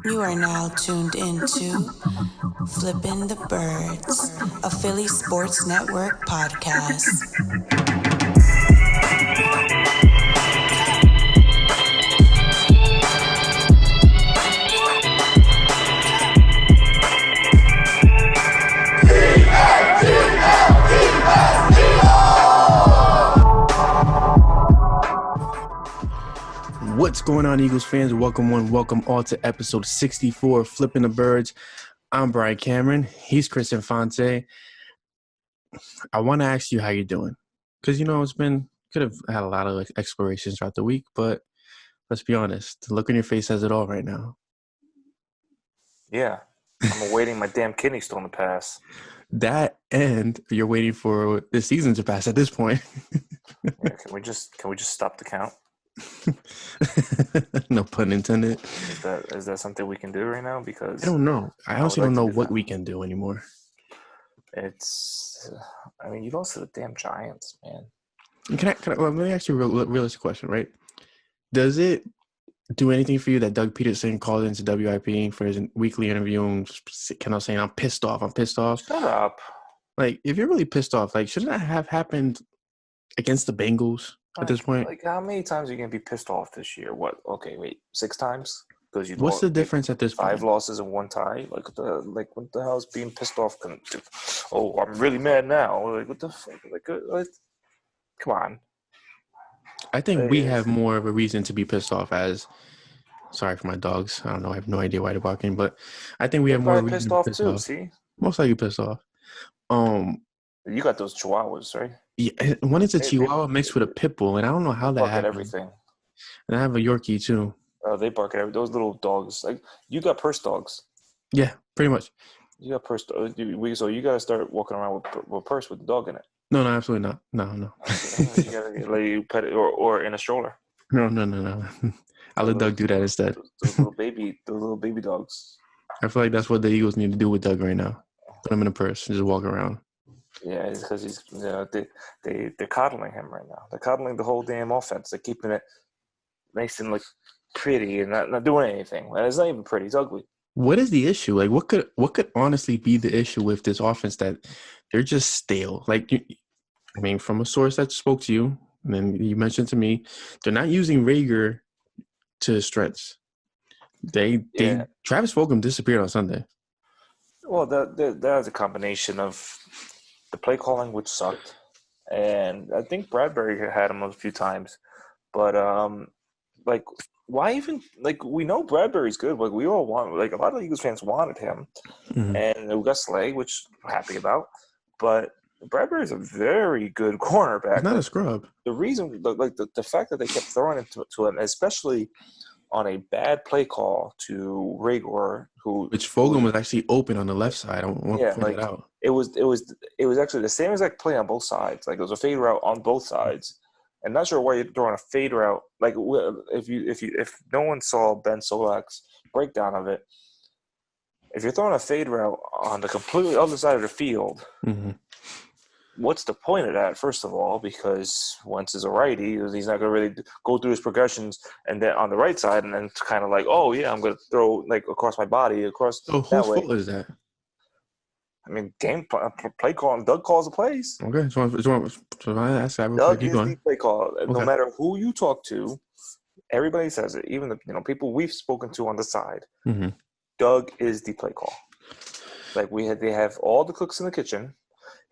You are now tuned into Flippin' the Birds, a Philly Sports Network podcast. What's going on, Eagles fans? Welcome all to episode 64 of Flippin' the Birds. I'm Brian Cameron. He's Chris Infante. I want to ask you how you're doing. Because, could have had a lot of explorations throughout the week, but let's be honest. The look on your face says it all right now. Yeah. I'm awaiting my damn kidney stone to pass. That, and you're waiting for the season to pass at this point. Yeah, can we just stop the count? No pun intended. Is that something we can do right now? Because I don't know. I honestly don't know what we can do anymore. You lost to the damn Giants, man. Let me ask you a realistic question, right? Does it do anything for you that Doug Peterson called into WIP for his weekly interview and kind of saying, I'm pissed off. Shut up. Like, if you're really pissed off, shouldn't that have happened against the Bengals at this point? Like, how many times are you going to be pissed off this year? What? Okay, wait, 6 times? Because What's the difference at this point? 5 losses and 1 tie? What the hell is being pissed off going to do? Oh, I'm really mad now. Like, what the fuck? Come on. I think we have more of a reason to be pissed off sorry for my dogs. I don't know. I have no idea why they're barking, but I think we have more reason pissed to off be pissed too, off. See? Most likely pissed off. You got those chihuahuas, right? Yeah, one is a Chihuahua mixed with a pit bull, and I don't know how that happened. Everything. And I have a Yorkie too. Oh, they bark at everything. Those little dogs. Like, you got purse dogs. Yeah, pretty much. You got purse dogs. So you got to start walking around with a purse with the dog in it. No, absolutely not. No. You got to let you pet it or in a stroller. No. I'll let Doug do that instead. Those little baby dogs. I feel like that's what the Eagles need to do with Doug right now. Put him in a purse and just walk around. Yeah, it's because he's they're coddling him right now. They're coddling the whole damn offense. They're keeping it nice and pretty and not doing anything. It's not even pretty. It's ugly. What is the issue? Like, what could honestly be the issue with this offense that they're just stale? From a source that spoke to you, and then you mentioned to me, they're not using Rager to his strengths. Travis Fulgham disappeared on Sunday. Well, that was a combination of the play calling, which sucked, and I think Bradbury had him a few times, but why even we know Bradbury's good. We all want a lot of Eagles fans wanted him, and we got Slay, which I'm happy about, but Bradbury's a very good cornerback. He's not a scrub. The reason, the fact that they kept throwing it to him, especially on a bad play call to Rager, which Fulgham was actually open on the left side. I want to point it out. It was actually the same exact play on both sides. It was a fade route on both sides. And not sure why you're throwing a fade route. If no one saw Ben Solak's breakdown of it, if you're throwing a fade route on the completely other side of the field, what's the point of that? First of all, because Wentz is a righty, he's not going to really go through his progressions and then on the right side, and then it's kind of I'm going to throw across my body across. So whose fault is that? Game play calling. Doug calls the plays. Okay, so I ask that. Doug is the play call. Okay. No matter who you talk to, everybody says it. Even the people we've spoken to on the side. Mm-hmm. Doug is the play call. They have all the cooks in the kitchen.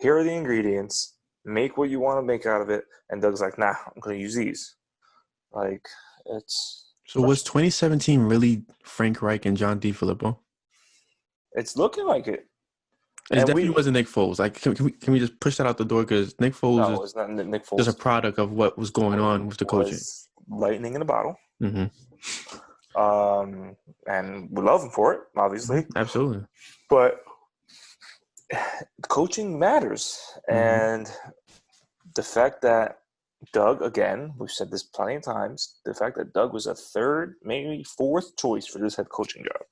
Here are the ingredients. Make what you want to make out of it. And Doug's like, nah, I'm going to use these. It's. So was 2017 really Frank Reich and John DeFilippo? It's looking like it. It definitely wasn't Nick Foles. Can we just push that out the door? Because Nick Foles it's not Nick Foles. Just a product of what was going on with the coaching. Lightning in a bottle. Mm-hmm. And we love him for it, obviously. Absolutely. But coaching matters. Mm-hmm. And the fact that Doug, again, we've said this plenty of times, the fact that Doug was a 3rd, maybe 4th choice for this head coaching job.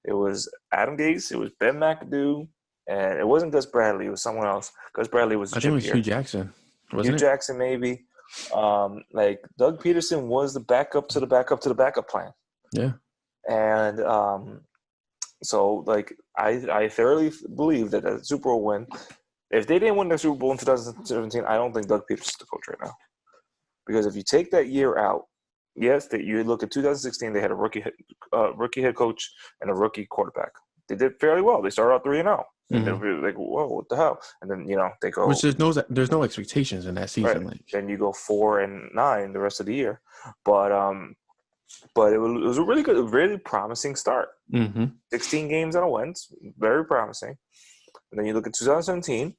It was Adam Gase, it was Ben McAdoo, and it wasn't Gus Bradley, it was someone else. Gus Bradley was I think it was Hugh Jackson. Hugh Jackson, maybe. Doug Peterson was the backup to the backup to the backup plan. Yeah. And so, like, I thoroughly believe that a Super Bowl win, if they didn't win the Super Bowl in 2017, I don't think Doug Peterson's the coach right now. Because if you take that year out, yes, that you look at 2016, they had a rookie head coach and a rookie quarterback. They did fairly well. They started out 3-0. And then we're like, whoa, what the hell? And then, they go. Which there's no expectations in that season. Right. Like. Then you go 4-9 the rest of the year. But it was a really good, really promising start. 16 games and a win, very promising. And then you look at 2017,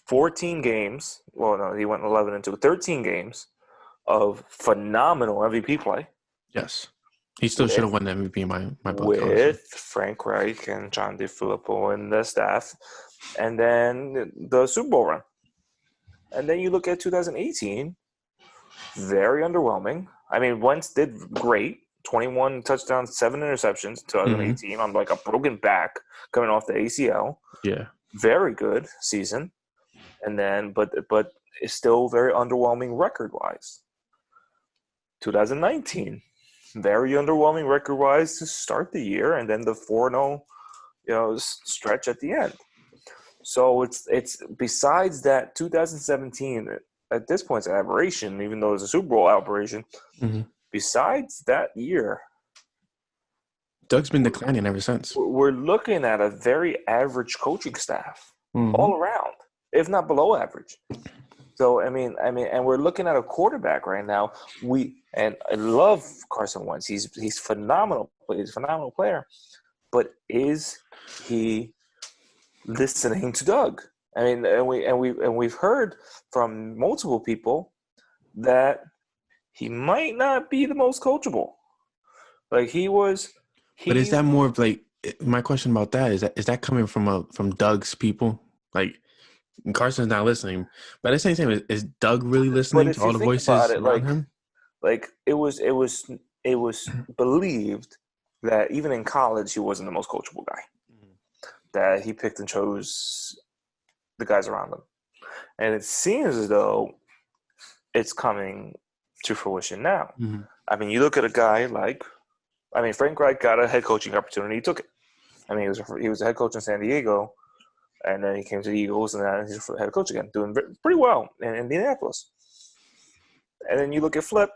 14 games. Well, no, he went 11-2, 13 games of phenomenal MVP play. Yes. He still should have won the MVP in my book. With honestly. Frank Reich and John DeFilippo and the staff. And then the Super Bowl run. And then you look at 2018, very underwhelming. I mean, Wentz did great. 21 touchdowns, 7 interceptions, 2018 on like a broken back coming off the ACL. Yeah. Very good season. And then, but it's still very underwhelming record-wise. 2019, very underwhelming record-wise to start the year, and then the 4-0, stretch at the end. So it's besides that 2017 at this point it's an aberration, even though it's a Super Bowl aberration. Besides that year, Doug's been declining ever since. We're looking at a very average coaching staff all around, if not below average. So I mean, and we're looking at a quarterback right now. I love Carson Wentz. He's phenomenal. He's a phenomenal player, but is he listening to Doug? I mean, and we've heard from multiple people that he might not be the most coachable. Like he was. But is that more of like my question about that? Is that coming from Doug's people? Like Carson's not listening, but at the same time, is Doug really listening to all the voices around him? Like it was believed that even in college he wasn't the most coachable guy. That he picked and chose the guys around him, and it seems as though it's coming to fruition now. I mean, you look at a guy like, Frank Reich got a head coaching opportunity. He took it. I mean, he was a head coach in San Diego, and then he came to the Eagles, and then he's head coach again, doing pretty well in Indianapolis. And then you look at Flip.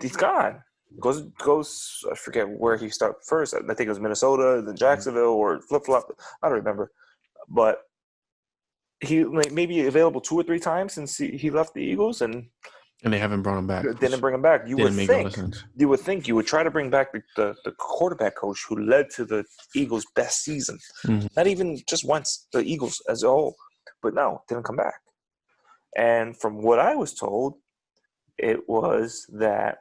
He's gone. Goes. I forget where he started first. I think it was Minnesota, then Jacksonville, or flip-flop. I don't remember. But he maybe available 2 or 3 times since he left the Eagles, and they haven't brought him back. Didn't bring him back. You would think you would try to bring back the quarterback coach who led to the Eagles' best season. Not even just once, the Eagles as a whole. But no, didn't come back. And from what I was told, it was that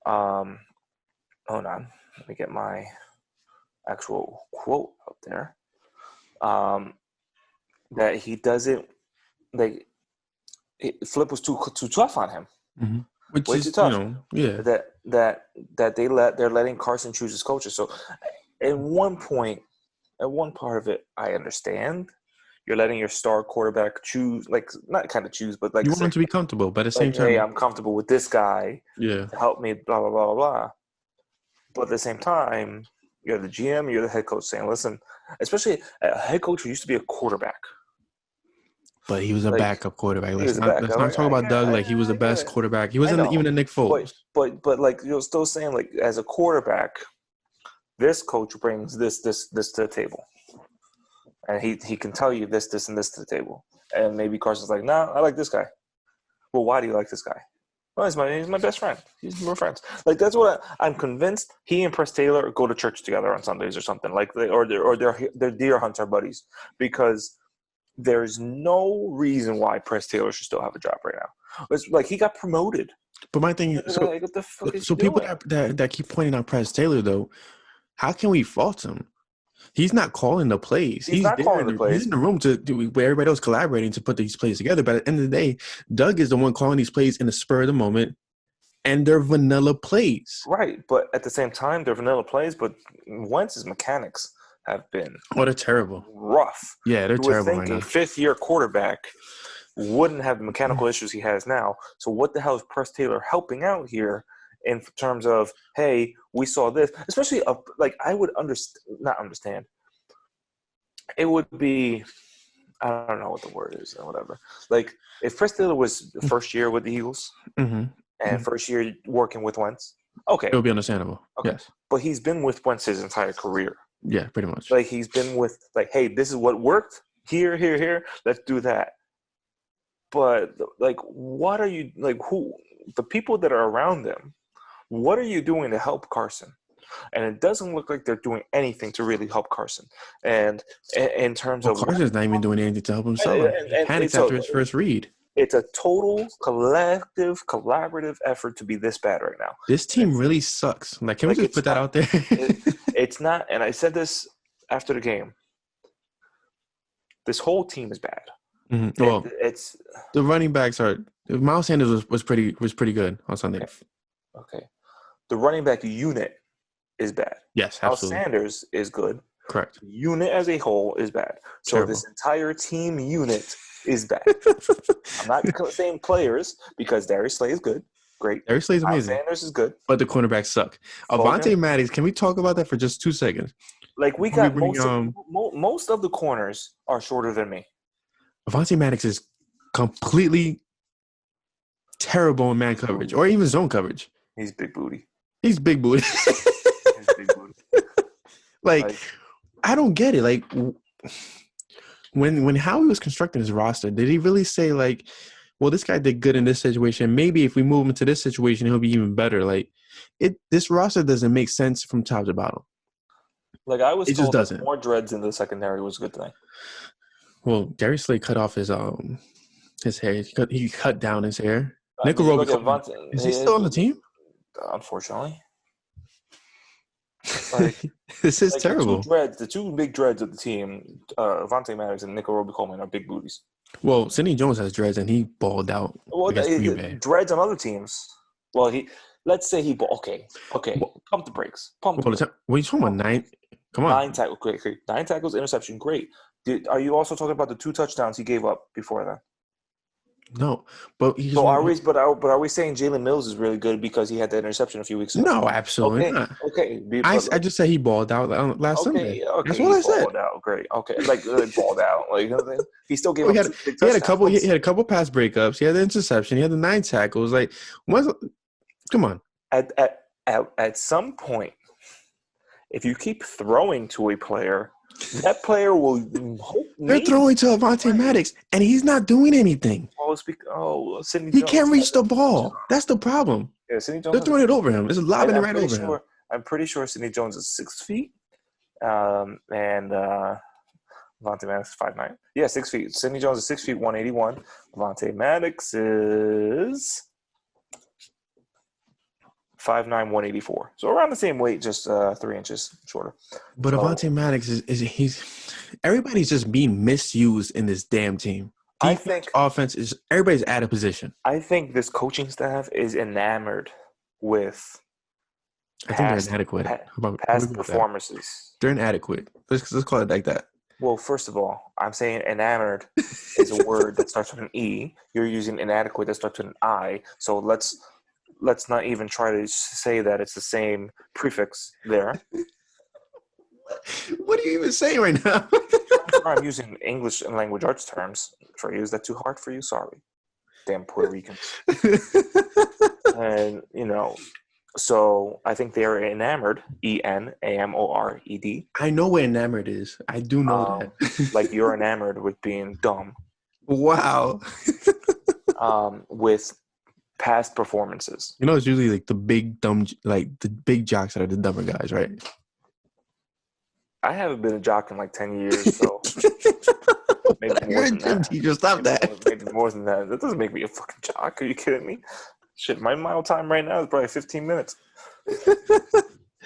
hold on, let me get my actual quote up there. That he doesn't Flip was too tough on him. Which way is too tough. That they're letting Carson choose his coaches. So at one part of it, I understand. You're letting your star quarterback choose, like not kind of choose, but like you want him to be comfortable. But at the same time, hey, I'm comfortable with this guy. Yeah, to help me, blah blah blah blah blah. But at the same time, you're the GM, you're the head coach, saying, listen, especially a head coach who used to be a quarterback. But he was a backup quarterback. Let's not talk about Doug like he was the best quarterback. He wasn't even a Nick Foles. But like you're still saying, like as a quarterback, this coach brings this to the table, and he can tell you this, and this to the table. And maybe Carson's like, nah, I like this guy. Well, why do you like this guy? Well, he's my best friend. We're friends. Like that's what I'm convinced. He and Press Taylor go to church together on Sundays or something like, or they're deer hunter buddies, because there's no reason why Press Taylor should still have a job right now. It's like he got promoted. But my thing is, so people that keep pointing out Press Taylor, though, how can we fault him? He's not calling the plays. He's not calling the plays. He's in the room where everybody else collaborating to put these plays together. But at the end of the day, Doug is the one calling these plays in the spur of the moment, and they're vanilla plays. Right, but at the same time, they're vanilla plays. But Wentz's mechanics have been they're terrible, rough. Yeah, they're terrible right now. 5th-year quarterback wouldn't have the mechanical issues he has now. So what the hell is Press Taylor helping out here in terms of, hey, we saw this, especially like I would not understand. It would be, I don't know what the word is or whatever. Like if Chris Taylor was the first year with the Eagles and first year working with Wentz, okay, it would be understandable. Okay. Yes, but he's been with Wentz his entire career. Yeah, pretty much. Like he's been with like, hey, this is what worked here. Let's do that. But like, what are you like? Who the people that are around them? What are you doing to help Carson? And it doesn't look like they're doing anything to really help Carson. And in terms of Carson's not even doing anything to help himself. He panics after his first read. It's a total collaborative effort to be this bad right now. This team really sucks. Like, can we just put that out there? It's not. And I said this after the game. This whole team is bad. Mm-hmm. Well, it's the running backs are. Miles Sanders was pretty good on Sunday. Okay. The running back unit is bad. Yes, absolutely. Miles Sanders is good. Correct. The unit as a whole is bad. So terrible. This entire team unit is bad. I'm not saying players because Darius Slay is good. Great. Darius Slay is amazing. Miles Sanders is good. But the cornerbacks suck. Avonte Maddox, can we talk about that for just 2 seconds? Like we got most of the corners are shorter than me. Avonte Maddox is completely terrible in man coverage or even zone coverage. He's big booty. He's big booty. Like, I don't get it. Like, when Howie was constructing his roster, did he really say, like, well, this guy did good in this situation. Maybe if we move him to this situation, he'll be even better. Like, this roster doesn't make sense from top to bottom. Like, I was told just doesn't. More dreads in the secondary was a good thing. Well, Darius Slay cut off his hair. He cut down his hair. Nickel Roby, is he still on the team? Unfortunately. Like, this is terrible. The two big dreads of the team, Avonte Maddox and Nickel Roby Coleman, are big booties. Well, Sidney Jones has dreads and he balled out. Well, dreads on other teams. Well, let's say he okay. Pump the brakes. What are you talking about? 9? Come on. 9 tackles. Great. 9 tackles, interception. Great. Are you also talking about the 2 touchdowns he gave up before that? No, but he's. So are we saying Jalen Mills is really good because he had that interception a few weeks ago? No, absolutely not. Okay. I just said he balled out last Sunday. Okay, that's what I said. Balled out. Great. Okay, like balled out. Like he still gave. He had a couple. He had a couple pass breakups. He had the interception. He had the 9 tackles. Like, come on. At some point, if you keep throwing to a player, that player will. They're throwing to Avonte Maddox, and he's not doing anything. Sidney Jones. He can't reach the ball. That's the problem. Yeah, Sidney Jones. They're throwing it over him. It's lobbing it right over him. I'm pretty sure Sidney Jones is 6 feet, and Avonte Maddox is 5'9". Yeah, 6 feet. Sidney Jones is 6 feet, 181. Avonte Maddox is 5'9", 184. So around the same weight, just 3 inches shorter. But Avonte Maddox everybody's just being misused in this damn team. I think offense is everybody's out of position. I think this coaching staff is enamored with they're inadequate. Past performances. They're inadequate. Let's call it like that. Well, first of all, I'm saying enamored is a word that starts with an E. You're using inadequate that starts with an I. So let's not even try to say that it's the same prefix there. What are you even saying right now? I'm using English and language arts terms. Is that too hard for you? Sorry. Damn Puerto Ricans. And, so I think they are enamored, ENAMORED. I know what enamored is. I do know that. Like you're enamored with being dumb. Wow. With past performances. It's usually like the big dumb, like the big jocks that are the dumber guys, right? I haven't been a jock in like 10 years, so maybe you're a gym teacher. Stop that. Maybe more than that. That doesn't make me a fucking jock. Are you kidding me? Shit, my mile time right now is probably 15 minutes.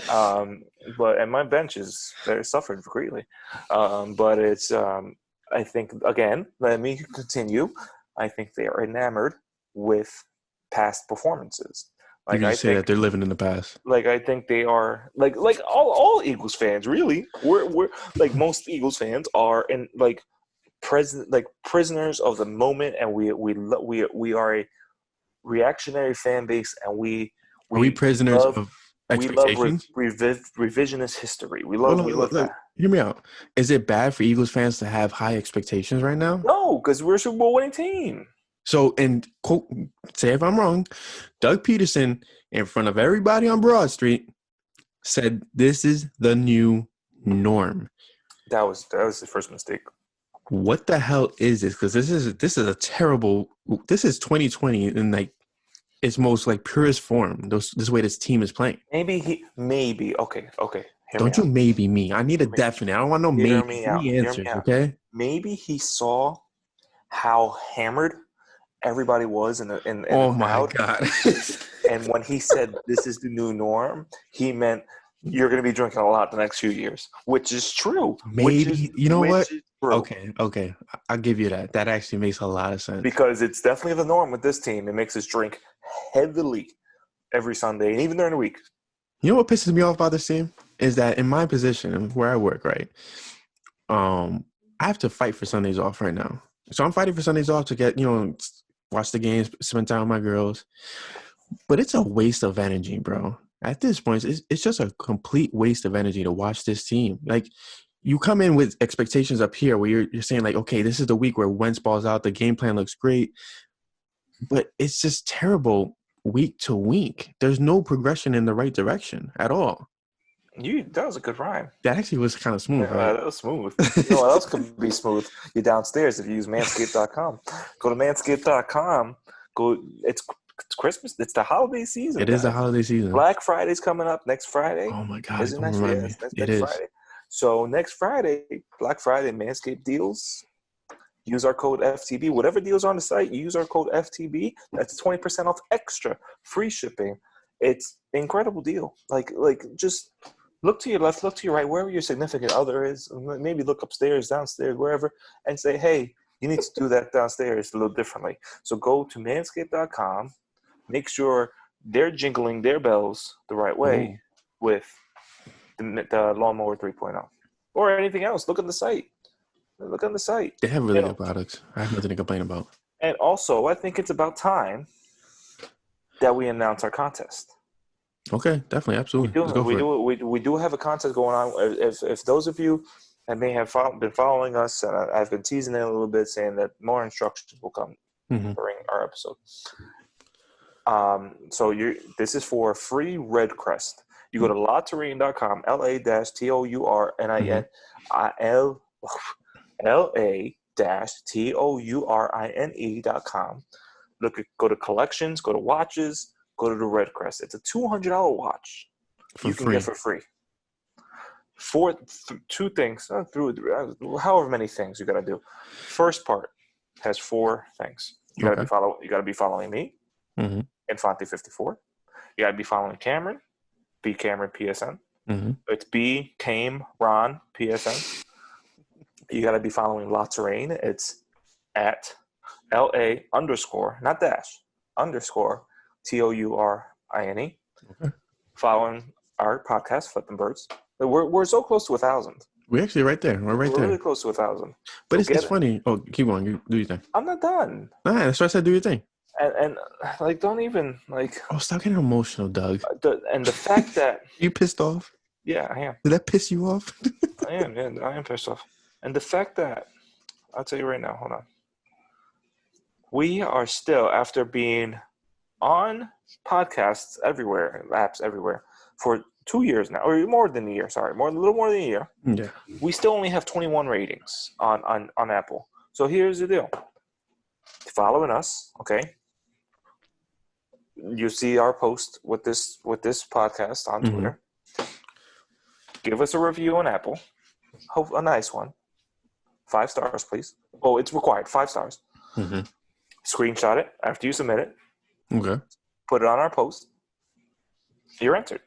But my bench is very suffered greatly. But it's I think again. Let me continue. I think they are enamored with past performances. Like I say that they're living in the past. Like I think they are like all Eagles fans really. We're like most Eagles fans are in like prisoners of the moment, and we are a reactionary fan base, and we Are we prisoners of expectations? We love revisionist history. We Well, love that. hear me out. Is it bad for Eagles fans to have high expectations right now? No, because we're a Super Bowl winning team. So, and quote, say if I'm wrong, Doug Peterson, in front of everybody on Broad Street, said this is the new norm. That was his first mistake. What the hell is this? Because this is a terrible. This is 2020 in like its most like purest form. This way this team is playing. Maybe. Okay. Don't you maybe me? I need a definite. I don't want no maybe answers. Okay. Maybe he saw how hammered everybody was in the crowd. Oh my god! And when he said this is the new norm, he meant you're going to be drinking a lot the next few years, which is true. Maybe you know what? Okay. I'll give you that. That actually makes a lot of sense. Because it's definitely the norm with this team. It makes us drink heavily every Sunday and even during the week. You know what pisses me off about this team is that in my position where I work, right, I have to fight for Sundays off right now. So I'm fighting for Sundays off to get, watch the games, spend time with my girls. But it's a waste of energy, bro. At this point, it's just a complete waste of energy to watch this team. Like, you come in with expectations up here where you're saying, like, okay, this is the week where Wentz balls out. The game plan looks great. But it's just terrible week to week. There's no progression in the right direction at all. That was a good rhyme. That actually was kind of smooth, right? That was smooth. You know what else could be smooth? You're downstairs if you use manscaped.com. Go to manscaped.com. It's Christmas. It's the holiday season. It is the holiday season. Black Friday's coming up next Friday. Oh, my God. Isn't that next Friday? So next Friday, Black Friday, Manscaped deals. Use our code FTB. Whatever deals are on the site, use our code FTB. That's 20% off extra free shipping. It's an incredible deal. Like just look to your left, look to your right, wherever your significant other is. Maybe look upstairs, downstairs, wherever, and say, hey, you need to do that downstairs a little differently. So go to manscaped.com. Make sure they're jingling their bells the right way with the Lawnmower 3.0 or anything else. Look at the site. Look on the site. They have really good products. I have nothing to complain about. And also, I think it's about time that we announce our contest. Okay, definitely, absolutely. We do have a contest going on. If those of you that may have been following us, and I've been teasing it a little bit, saying that more instructions will come during our episode. So this is for a free Red Crest. You go to laturine.com, LA-TOURINE.com. Go to collections, go to watches, go to the Red Crest. It's a $200 watch you can get for free. For two things, however many things you got to do. First part has 4 things. You got to be following me, Infante54. You got to be following Cameron, B Cameron PSN. It's B Came Ron PSN. You got to be following La Terrain. It's at LA _ not dash _ TOURINE. Okay. Following our podcast, Flippin' Birds. We're so close to 1,000. We're actually right there. We're there. We're really close to 1,000. But it's funny. Oh, keep going. You do your thing. I'm not done. Nah, that's why I said do your thing. And don't even Oh, stop getting emotional, Doug. And the fact that you pissed off. Yeah, I am. Did that piss you off? I am. Yeah, I am pissed off. And the fact that I'll tell you right now. Hold on. We are still, after being on podcasts everywhere, apps everywhere, for 2 years now, or more than a year. Sorry, a little more than a year. Yeah. We still only have 21 ratings on Apple. So here's the deal. Following us, okay? You see our post with this podcast on Twitter. Give us a review on Apple. Hope a nice one. 5 stars, please. Oh, it's required. 5 stars. Screenshot it after you submit it. Okay. Put it on our post. You're entered.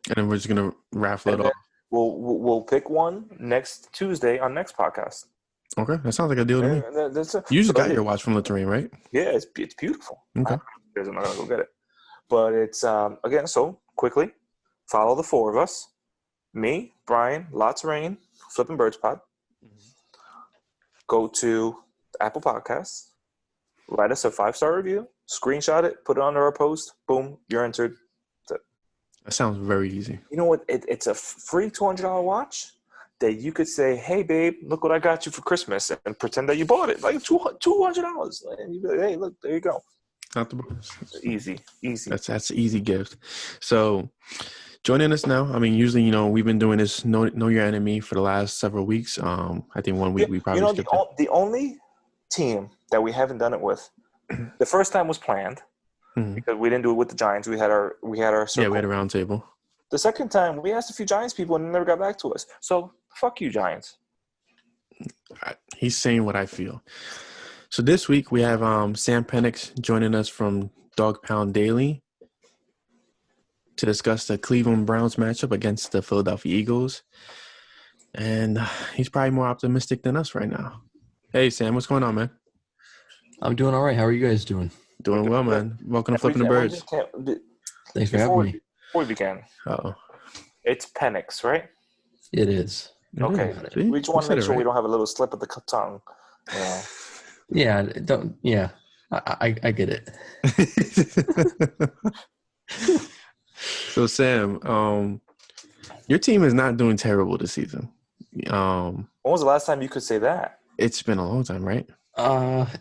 And then we're just gonna raffle it off. We'll pick one next Tuesday on next podcast. Okay, that sounds like a deal to me. You just got your watch from La Terrain, right? Yeah, it's beautiful. Okay. I'm not gonna go get it, but it's again. So quickly, follow the 4 of us: me, Brian, La Terrain, Flippin' Birds Pod. Go to Apple Podcasts. Write us a 5-star review. screenshot it, put it under our post. Boom, you're entered. That sounds very easy. You know what? It's a free $200 watch that you could say, "Hey, babe, look what I got you for Christmas," and pretend that you bought it. Like $200, and you be like, "Hey, look, there you go." Not the Easy. That's an easy gift. So, joining us now. I mean, usually, we've been doing this know your enemy for the last several weeks. I think 1 week we probably skipped it. The only team that we haven't done it with, the first time was planned because we didn't do it with the Giants. We had our circle. Yeah, we had a round table. The second time, we asked a few Giants people and they never got back to us. So, fuck you, Giants. He's saying what I feel. So this week we have Sam Penix joining us from Dog Pound Daily to discuss the Cleveland Browns matchup against the Philadelphia Eagles. And he's probably more optimistic than us right now. Hey, Sam, what's going on, man? I'm doing all right. How are you guys doing? Doing well, man. Welcome to Flipping the Birds. Thanks for having me. Before we begin, it's Penix, right? It is. Okay. We just want to make sure we don't have a little slip of the tongue. Yeah. I get it. So, Sam, your team is not doing terrible this season. When was the last time you could say that? It's been a long time, right?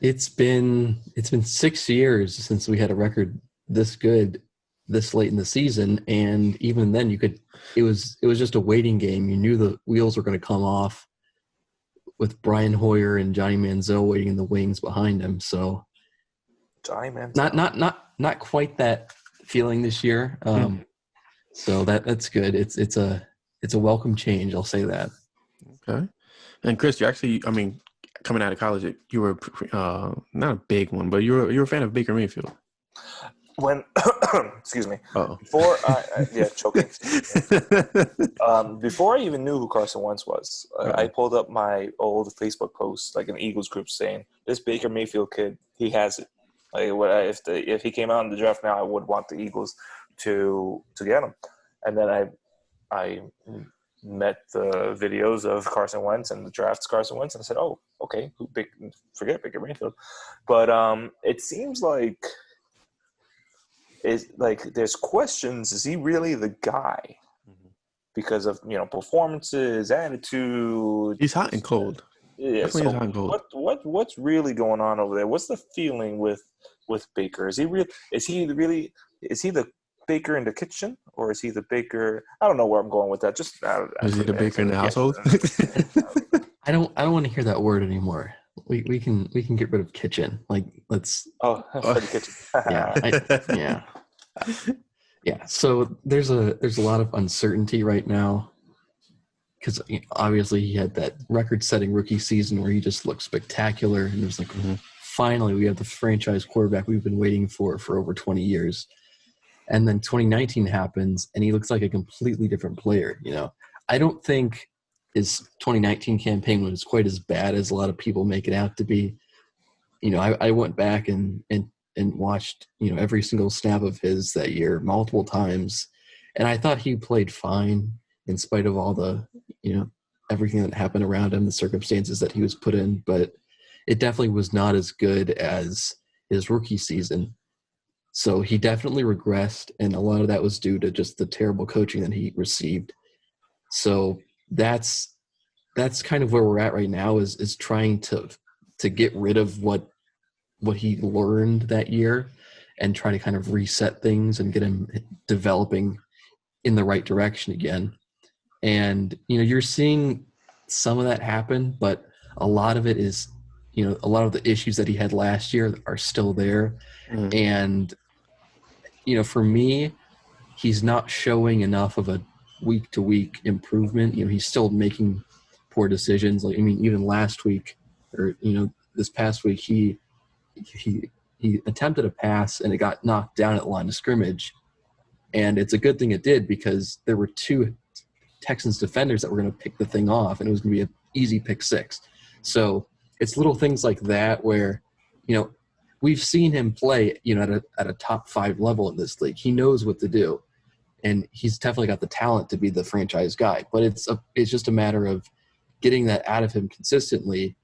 It's been 6 years since we had a record this good this late in the season, and even then it was just a waiting game. You knew the wheels were going to come off with Brian Hoyer and Johnny Manziel waiting in the wings behind him. So Johnny Manziel. Not quite that feeling this year. So that's good. It's a welcome change, I'll say that. Okay. And Chris, you actually, coming out of college, you were not a big one, but you were a fan of Baker Mayfield. When, excuse me, Uh-oh. before choking. Before I even knew who Carson Wentz was, I pulled up my old Facebook post, like an Eagles group, saying, "This Baker Mayfield kid, he has it. Like, if he came out in the draft now, I would want the Eagles to get him." And then I met the videos of Carson Wentz and the draft's Carson Wentz, and I said, "Oh, okay, forget Baker Mayfield." But it seems like. There's questions. Is he really the guy? Because of performances, attitude. He's hot and cold. Yeah, definitely hot and cold. What's really going on over there? What's the feeling with Baker? Is he the baker in the kitchen, or is he the baker? I don't know where I'm going with that. Just is he the baker in the household? I don't want to hear that word anymore. We can get rid of kitchen. Like, let's. Oh, for the kitchen. Yeah. So there's a lot of uncertainty right now because obviously he had that record-setting rookie season where he just looked spectacular, and it was like, finally we have the franchise quarterback we've been waiting for over 20 years. And then 2019 happens, and he looks like a completely different player. I don't think his 2019 campaign was quite as bad as a lot of people make it out to be. I went back and watched, every single snap of his that year multiple times. And I thought he played fine in spite of all the, everything that happened around him, the circumstances that he was put in. But it definitely was not as good as his rookie season. So he definitely regressed. And a lot of that was due to just the terrible coaching that he received. So that's kind of where we're at right now is trying to get rid of what he learned that year and try to kind of reset things and get him developing in the right direction again. And, you're seeing some of that happen, but a lot of it is, a lot of the issues that he had last year are still there. And, for me, he's not showing enough of a week-to-week improvement. He's still making poor decisions. Even last week or, this past week, he attempted a pass and it got knocked down at the line of scrimmage. And it's a good thing it did because there were two Texans defenders that were going to pick the thing off, and it was going to be an easy pick six. So it's little things like that where, we've seen him play, at a top 5 level in this league. He knows what to do, and he's definitely got the talent to be the franchise guy. But it's just a matter of getting that out of him consistently.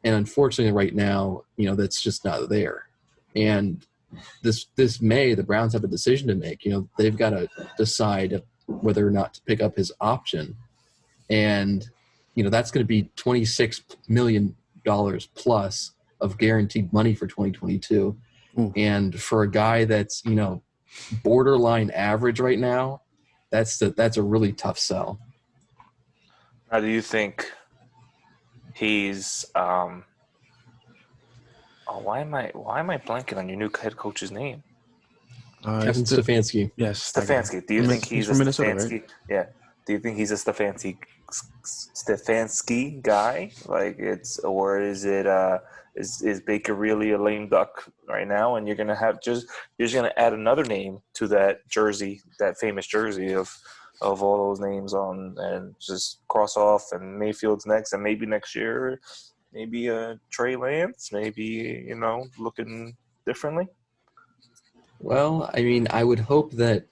And unfortunately right now, that's just not there. And this May, the Browns have a decision to make. They've got to decide whether or not to pick up his option. And, that's going to be $26 million plus of guaranteed money for 2022. Ooh. And for a guy that's, borderline average right now, that's a really tough sell. Now, do you think he's why am I blanking on your new head coach's name? Kevin Stefanski. Yes, Stefanski. Do you think he's a from Minnesota, Stefanski? right? Yeah. Do you think he's a Stefanski guy? Or is it is Baker really a lame duck right now? And you're just gonna add another name to that jersey, that famous jersey of all those names on, and just cross off. And Mayfield's next, and maybe next year, maybe Trey Lance, maybe looking differently. Well, I would hope that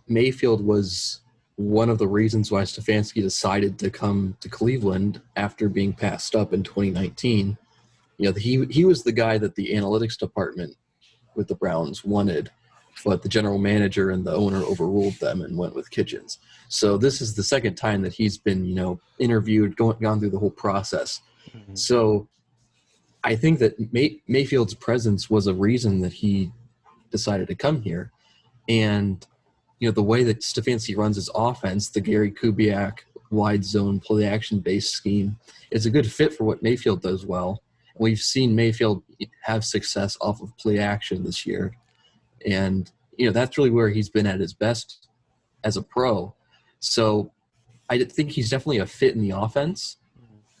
Mayfield was one of the reasons why Stefanski decided to come to Cleveland after being passed up in 2019. He was the guy that the analytics department with the Browns wanted, but the general manager and the owner overruled them and went with Kitchens. So this is the second time that he's been, interviewed, gone through the whole process. Mm-hmm. So I think that Mayfield's presence was a reason that he decided to come here. And, the way that Stefanski runs his offense, the Gary Kubiak wide zone play action based scheme, is a good fit for what Mayfield does well. We've seen Mayfield have success off of play action this year. And, that's really where he's been at his best as a pro. So I think he's definitely a fit in the offense.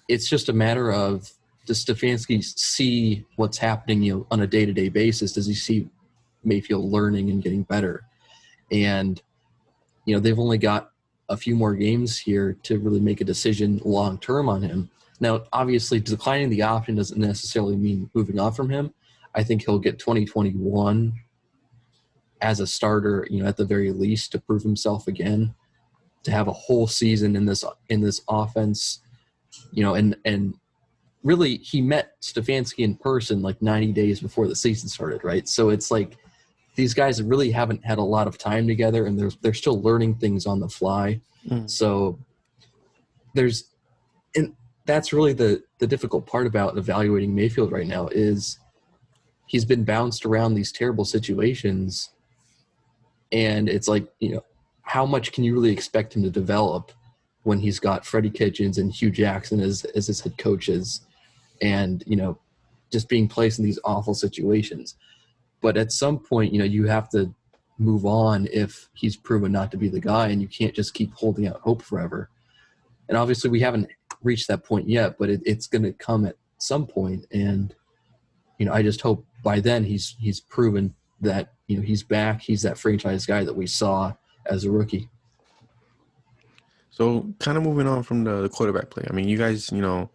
It's just a matter of, does Stefanski see what's happening, on a day-to-day basis? Does he see Mayfield learning and getting better? And, they've only got a few more games here to really make a decision long-term on him. Now, obviously, declining the option doesn't necessarily mean moving on from him. I think he'll get 2021 as a starter, at the very least, to prove himself again, to have a whole season in this offense, and really he met Stefanski in person 90 days before the season started, right? So it's these guys really haven't had a lot of time together, and they're still learning things on the fly. Mm. So and that's really the difficult part about evaluating Mayfield right now is he's been bounced around these terrible situations, and it's how much can you really expect him to develop when he's got Freddie Kitchens and Hugh Jackson as his head coaches, and just being placed in these awful situations. But at some point, you have to move on if he's proven not to be the guy, and you can't just keep holding out hope forever. And obviously we haven't reached that point yet, but it's going to come at some point. And, I just hope by then he's proven that, he's back. He's that franchise guy that we saw as a rookie. So kind of moving on from the quarterback play. You guys, your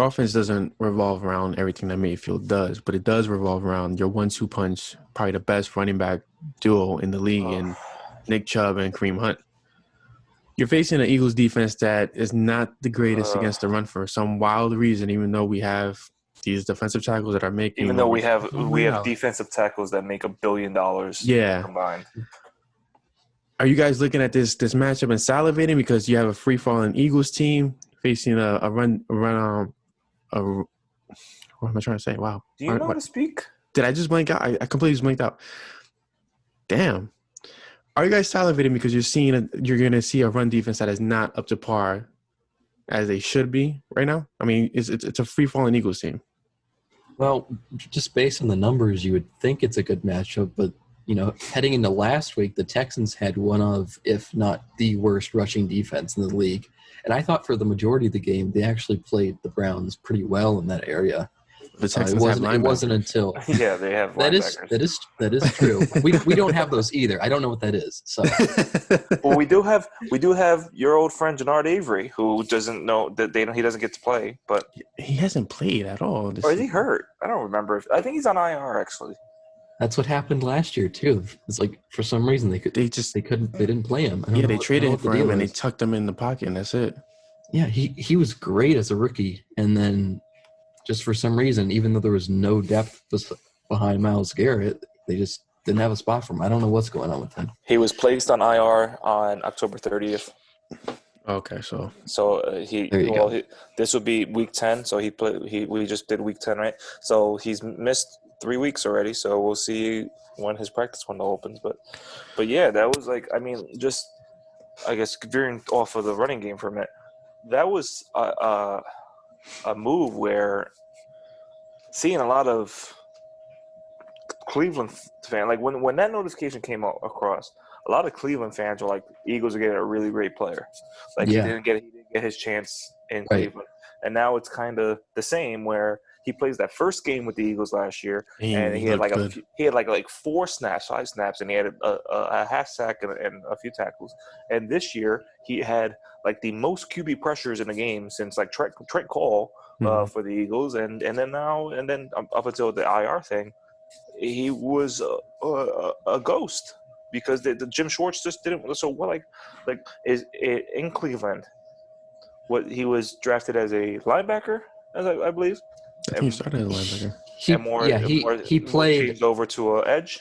offense doesn't revolve around everything that Mayfield does, but it does revolve around your 1-2 punch, probably the best running back duo in the league, and Nick Chubb and Kareem Hunt. You're facing an Eagles defense that is not the greatest against the run for some wild reason, even though we have these defensive tackles that are making – Even though we have defensive tackles that make $1 billion combined. Are you guys looking at this matchup and salivating because you have a free-falling Eagles team facing a run what am I trying to say? Wow. Do you know how to speak? Did I just blank out? I completely just blanked out. Damn. Are you guys salivating because you're going to see a run defense that is not up to par as they should be right now? It's a free-falling Eagles team. Well, just based on the numbers, you would think it's a good matchup, but heading into last week, the Texans had one of, if not the worst rushing defense in the league. And I thought for the majority of the game, they actually played the Browns pretty well in that area. The Texans have linebackers. It wasn't until yeah, they have linebackers. That is true. we don't have those either. I don't know what that is. So, well, we do have your old friend Gennard Avery, who doesn't know that he doesn't get to play, but he hasn't played at all. Or is he hurt? I don't remember. I think he's on IR actually. That's what happened last year too. It's for some reason they didn't play him. They traded for him and they tucked him in the pocket and that's it. Yeah, he was great as a rookie, and then just for some reason, even though there was no depth behind Myles Garrett, they just didn't have a spot for him. I don't know what's going on with him. He was placed on IR on October 30th. Okay, so this would be week 10. So we just did week 10, right? So he's missed 3 weeks already. So we'll see when his practice window opens. But yeah, that was like, I mean, just I guess veering off of the running game for a minute. That was a move where seeing a lot of Cleveland fans, like when that notification came across, a lot of Cleveland fans were like, Eagles are getting a really great player. Like he didn't get his chance in Cleveland. And now it's kind of the same where he plays that first game with the Eagles last year, and he had like like 5 snaps, and he had a half sack and a few tackles. And this year he had like the most QB pressures in the game since like Trent Cole for the Eagles, and then up until the IR thing, he was a ghost because the Jim Schwartz just didn't. So what is it in Cleveland? What he was drafted as a linebacker, as I believe. I think he started as a linebacker. He played changed over to an edge.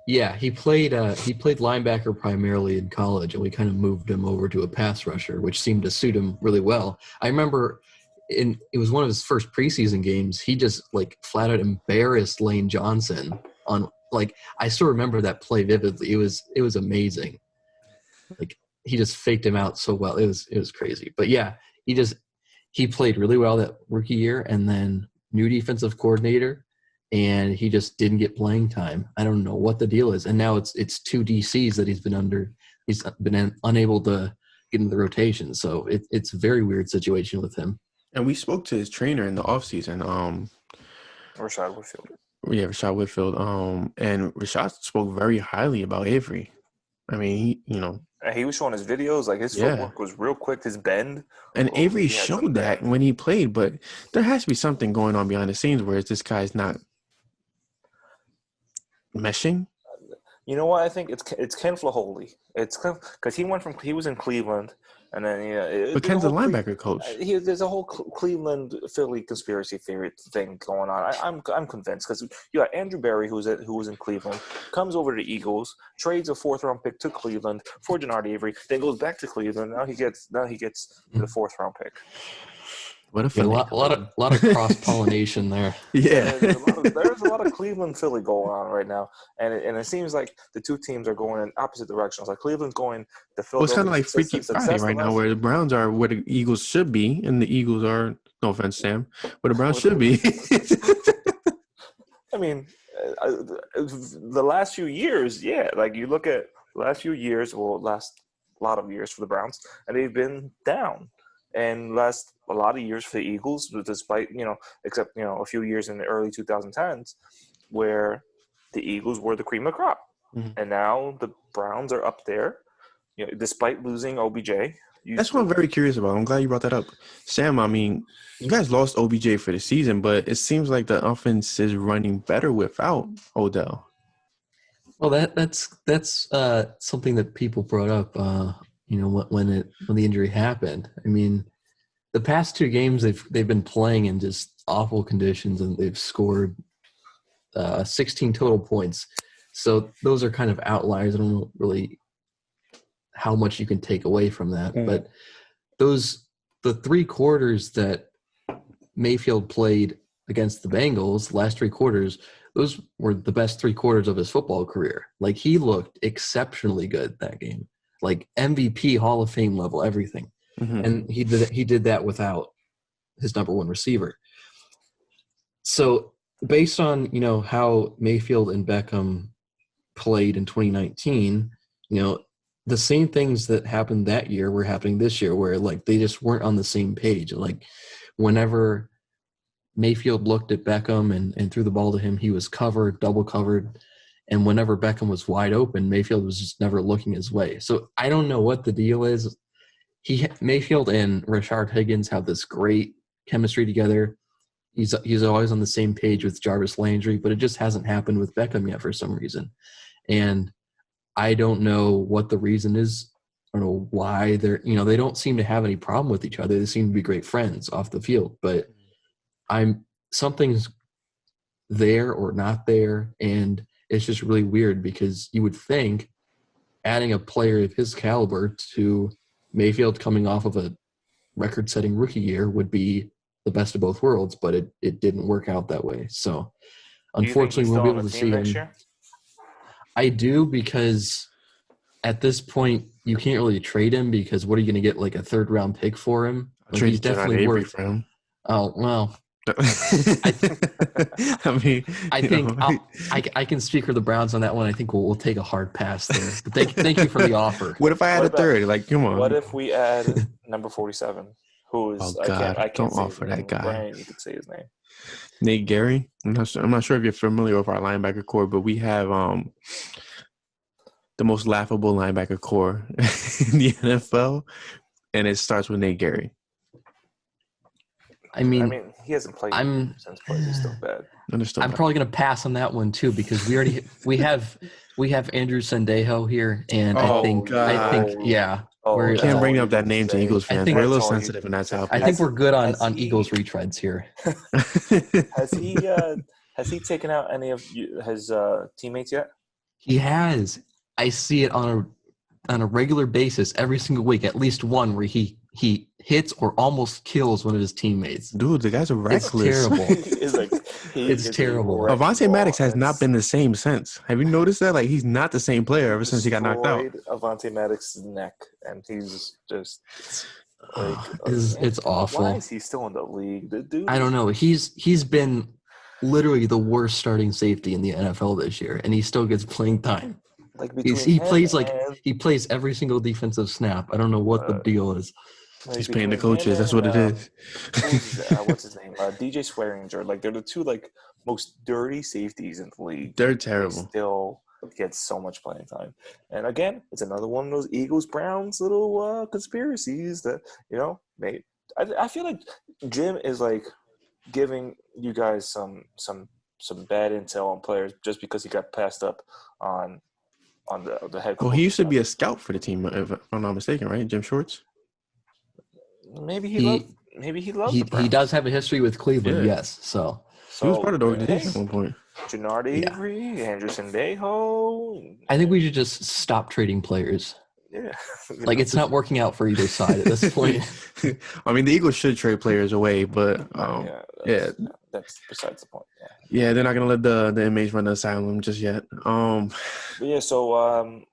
Yeah, he played linebacker primarily in college, and we kind of moved him over to a pass rusher, which seemed to suit him really well. I remember it was one of his first preseason games. He just like flat out embarrassed Lane Johnson on I still remember that play vividly. It was amazing. Like he just faked him out so well. It was crazy. But yeah, he played really well that rookie year, and then new defensive coordinator, and he just didn't get playing time. I don't know what the deal is. And now it's 2 DCs that he's been under. He's been unable to get into the rotation. So it's a very weird situation with him. And we spoke to his trainer in the offseason. Rashad Whitfield. Yeah, Rashad Whitfield. And Rashad spoke very highly about Avery. I mean, he was showing his videos, like his footwork was real quick, his bend. And Avery showed that when he played, but there has to be something going on behind the scenes where this guy's not meshing. You know what? I think it's Ken Flaholi. It's because he was in Cleveland, and then but Ken's a linebacker coach. There's a whole Cleveland Philly conspiracy theory thing going on. I'm convinced because you got Andrew Berry who was in Cleveland, comes over to the Eagles, trades a 4th-round pick to Cleveland for Gennard Avery, then goes back to Cleveland. Now he gets the 4th-round pick. What a lot of cross-pollination there. Yeah. There's a lot of Cleveland Philly going on right now, and it seems like the two teams are going in opposite directions. Like Cleveland's going to Philadelphia. Well, it's kind of like Freaky Friday right now, where the Browns are where the Eagles should be, and the Eagles are, no offense, Sam, where the Browns should be. I mean, the last few years, like you look at the last few years, last lot of years for the Browns, and they've been down. And last a lot of years for the Eagles, despite except a few years in the early 2010s, where the Eagles were the cream of the crop, and now the Browns are up there, despite losing OBJ. That's what I'm very curious about. I'm glad you brought that up, Sam. I mean, you guys lost OBJ for the season, but it seems like the offense is running better without Odell. Well, that's something that people brought up. When the injury happened. I mean, the past 2 games they've been playing in just awful conditions, and they've scored 16 total points. So those are kind of outliers. I don't know really how much you can take away from that, but the 3 quarters that Mayfield played against the Bengals, last 3 quarters, those were the best 3 quarters of his football career. Like he looked exceptionally good that game. Like MVP, Hall of Fame level, everything. And he did that without his number 1 receiver. So based on, how Mayfield and Beckham played in 2019, the same things that happened that year were happening this year, where like they just weren't on the same page. Like whenever Mayfield looked at Beckham and threw the ball to him, he was covered, double covered. And whenever Beckham was wide open, Mayfield was just never looking his way. So I don't know what the deal is. Mayfield and Rashard Higgins have this great chemistry together. He's always on the same page with Jarvis Landry, but it just hasn't happened with Beckham yet for some reason. And I don't know what the reason is. I don't know why they don't seem to have any problem with each other. They seem to be great friends off the field, but something's there or not there. And it's just really weird because you would think adding a player of his caliber to Mayfield coming off of a record-setting rookie year would be the best of both worlds, but it didn't work out that way. So unfortunately, we won't be able to see him. Year? I do, because at this point you can't really trade him, because what are you going to get, like a third-round pick for him? Like, he's definitely worth. For him. Oh well. I think I can speak for the Browns on that one. I think we'll take a hard pass there. But thank you for the offer. What if I had a third? Like, come on. What if we add number 47, who is? Oh God! I can't don't say offer that guy. Brian, you could say his name. Nate Gary. I'm not sure if you're familiar with our linebacker core, but we have the most laughable linebacker core in the NFL, and it starts with Nate Gary. I mean, he hasn't played since, but he's still bad. I'm probably going to pass on that one too, because we have Andrew Sendejo here, and I think yeah. We can't bring up that name to Eagles fans. We're a little sensitive in that topic. I think we're good on Eagles retreads here. Has he taken out any of his teammates yet? He has. I see it on a regular basis every single week, at least one where he hits or almost kills one of his teammates. Dude, the guy's a reckless. It's terrible. It's terrible. Avonte Maddox has not been the same since. Have you noticed that? Like, he's not the same player ever since he got knocked out. Avonte Maddox's neck, and he's just like, it's awful. Why is he still in the league? The dude, I don't know. He's been literally the worst starting safety in the NFL this year, and he still gets playing time. Like he plays every single defensive snap. I don't know what the deal is. He's paying the coaches. That's what it is. What's his name? DJ Swearinger. Like, they're the two most dirty safeties in the league. They're terrible. They still get so much playing time. And again, it's another one of those Eagles Browns little conspiracies that mate. I feel like Jim is like giving you guys some bad intel on players just because he got passed up on the head coach. Well, he used to be a scout for the team, if I'm not mistaken, right? Jim Shorts. Maybe he loves the Browns. He does have a history with Cleveland, yes. So he was part of the organization at one point. Gennard Avery, Andrew Sendejo. I think we should just stop trading players. Yeah. It's not working out for either side at this point. I mean, the Eagles should trade players away, but that's besides the point. Yeah, they're not gonna let the inmates run the asylum just yet. So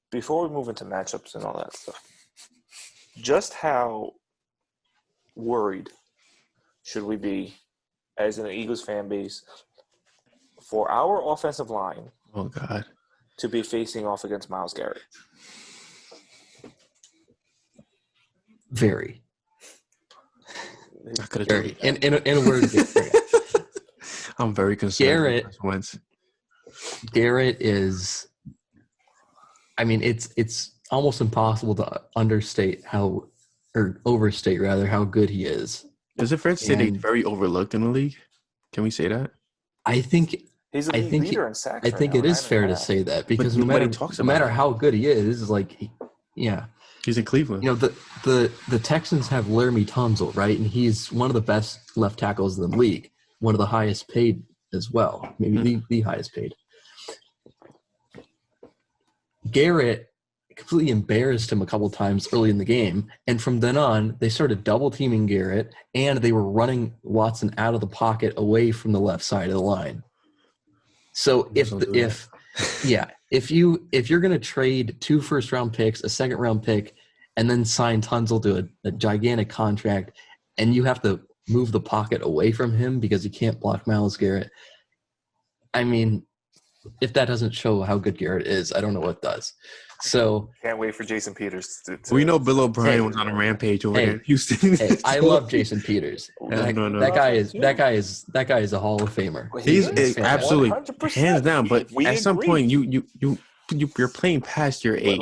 before we move into matchups and all that stuff, just how worried should we be as an Eagles fan base for our offensive line? Oh God. To be facing off against Myles Garrett? Very. I could have in a word. I'm very concerned. Garrett is. I mean, it's almost impossible to overstate how good he is. Is it fair to say that he's very overlooked in the league? Can we say that? I think. He's a leader in sacks. I think it is fair to say that, because no matter how good he is, he's in Cleveland. The Texans have Laramie Tunsil, right, and he's one of the best left tackles in the league, one of the highest paid as well, maybe the highest paid. Garrett completely embarrassed him a couple times early in the game, and from then on, they started double teaming Garrett, and they were running Watson out of the pocket away from the left side of the line. So if you're going to trade 2 first-round picks, a second-round pick, and then sign Tunsil to a gigantic contract, and you have to move the pocket away from him because he can't block Myles Garrett, I mean, if that doesn't show how good Garrett is, I don't know what does. So can't wait for Jason Peters to we know Bill O'Brien was on a rampage over there in Houston. I love Jason Peters. That guy is a Hall of Famer. He's absolutely 100%. Hands down. But at some point, you're playing past your age.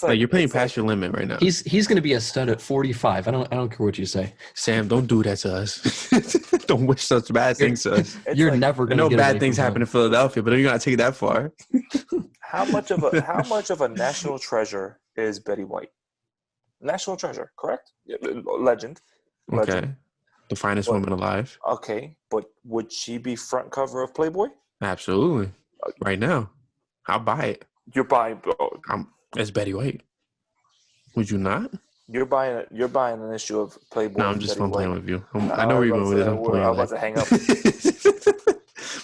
You're playing past your limit right now. He's going to be a stud at 45. I don't care what you say. Sam, don't do that to us. Don't wish such bad things to us. You're never going to. I know bad things happen in Philadelphia, but you're not take it that far. How much of a national treasure is Betty White? National treasure, correct? Legend. Okay. The finest woman alive. Okay, but would she be front cover of Playboy? Absolutely. Right now, I'll buy it. You're buying. It's Betty White. Would you not? You're buying an issue of Playboy. No, I'm just Betty playing White. with you. I know where you're going with this. I'm playing. I'm about to hang up.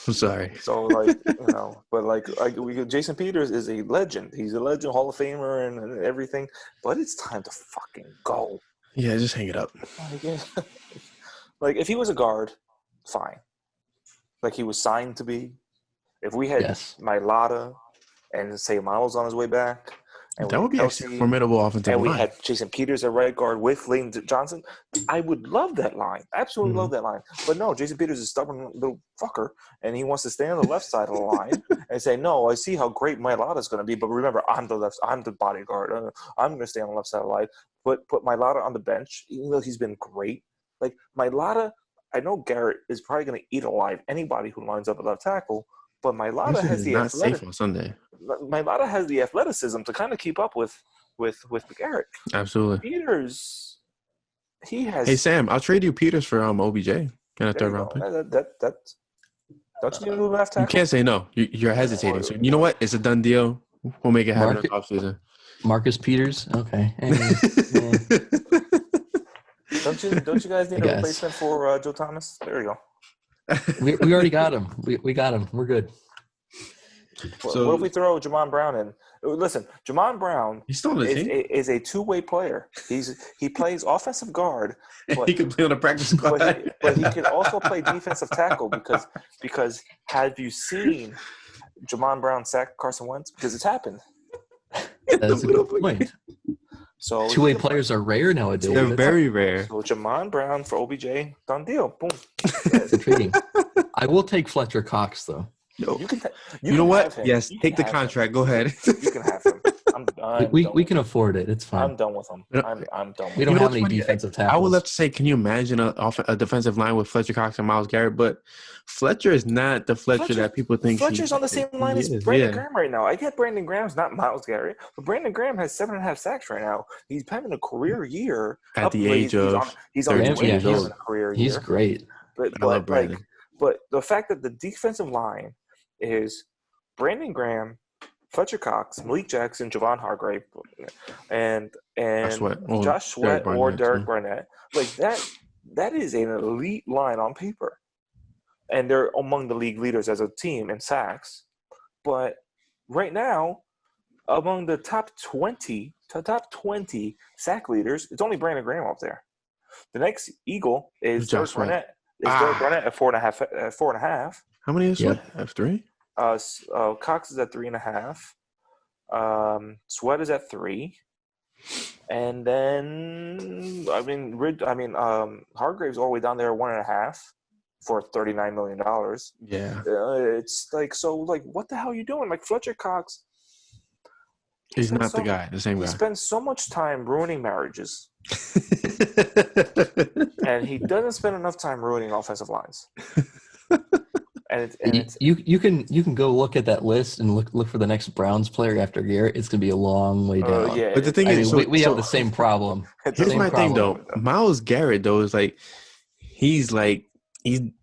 I'm sorry. So but Jason Peters is a legend. He's a legend, Hall of Famer, and everything. But it's time to fucking go. Yeah, just hang it up. Like if he was a guard, fine. Like he was signed to be. If we had Mailata and say Miles on his way back, and that would be actually a formidable offensive line. And we had Jason Peters at right guard with Lane Johnson. I would love that line. Absolutely love that line. But no, Jason Peters is a stubborn little fucker, and he wants to stay on the left side of the line and say, no, I see how great Mailata is going to be, but remember, I'm the bodyguard. I'm going to stay on the left side of the line. Put Mailata on the bench, even though he's been great. Like Mailata, I know Garrett is probably going to eat alive anybody who lines up at left tackle, but Mailata has the not safe on Sunday. Mailata has the athleticism to kind of keep up with Garrett. Absolutely. Peters, he has. Hey Sam, I'll trade you Peters for OBJ and a third round pick. Don't you need a left tackle? You can't say no. You're hesitating. So you know what? It's a done deal. We'll make it happen in the offseason. Marcus Peters. Okay. Don't you guys need a replacement for Joe Thomas? There you go. we already got him. We got him. We're good. So, what if we throw Jamon Brown in? Listen, Jamon Brown he's still on the team. Is a two-way player. He plays offensive guard. But, he can play on the practice squad. But he can also play defensive tackle because have you seen Jamon Brown sack Carson Wentz? Because it's happened. That's a good point. So two-way players are rare nowadays. They're very rare. So Jamon Brown for OBJ, done deal. Boom. That's intriguing. I will take Fletcher Cox though. No. You know what? Yes, take the contract. Go ahead. You can have him. I'm done. We can afford it. It's fine. I'm done with him. I'm done with him. We don't have any defensive tackles. I would love to say, can you imagine a defensive line with Fletcher Cox and Myles Garrett? But Fletcher is not the Fletcher that people think. Fletcher's on the same line as Brandon Graham right now. I get Brandon Graham's not Myles Garrett, but Brandon Graham has 7.5 sacks right now. He's having a career year. At the age of he's on his way to having a career year. He's great. I love Brandon. But the fact that the defensive line is Brandon Graham, Fletcher Cox, Malik Jackson, Javon Hargrave, and Josh Sweat or Derek Barnett, like that is an elite line on paper, and they're among the league leaders as a team in sacks. But right now, among the top 20 sack leaders, it's only Brandon Graham up there. The next Eagle is Derek Barnett. Derek Barnett at 4.5. How many is Sweat? Have 3? Cox is at 3.5. Sweat is at 3. And then Hargrave's all the way down there at 1.5 for $39 million. Yeah. It's like, so like, what the hell are you doing? Like Fletcher Cox. He's not the guy, the same guy. He spends so much time ruining marriages. And he doesn't spend enough time ruining offensive lines. You can go look at that list and look for the next Browns player after Garrett. It's gonna be a long way down. Yeah. But the thing is, we have the same problem. Here's my thing though. Myles Garrett though is he's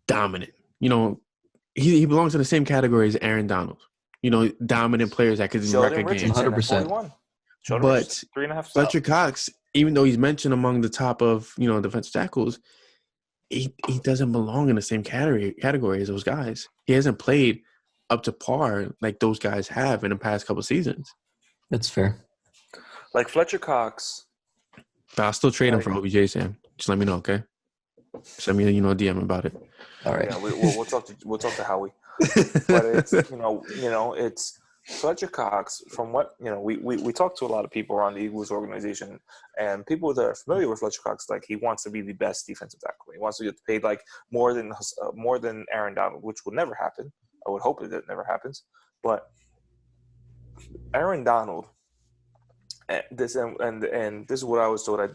dominant. You know, he belongs in the same category as Aaron Donald. You know, dominant players that could wreck a game. 100%. But 3.5. Fletcher Cox, even though he's mentioned among the top of defensive tackles, he doesn't belong in the same category as those guys. He hasn't played up to par like those guys have in the past couple seasons. That's fair. Like Fletcher Cox. But I'll still trade him for OBJ, Sam. Just let me know, okay? Send me a DM about it. All right. Yeah, we'll talk to Howie. But it's it's Fletcher Cox. From what we talked to a lot of people around the Eagles organization, and people that are familiar with Fletcher Cox, like he wants to be the best defensive tackle. He wants to get paid like more than Aaron Donald, which will never happen. I would hope that it never happens. But Aaron Donald, and this is what I was told. I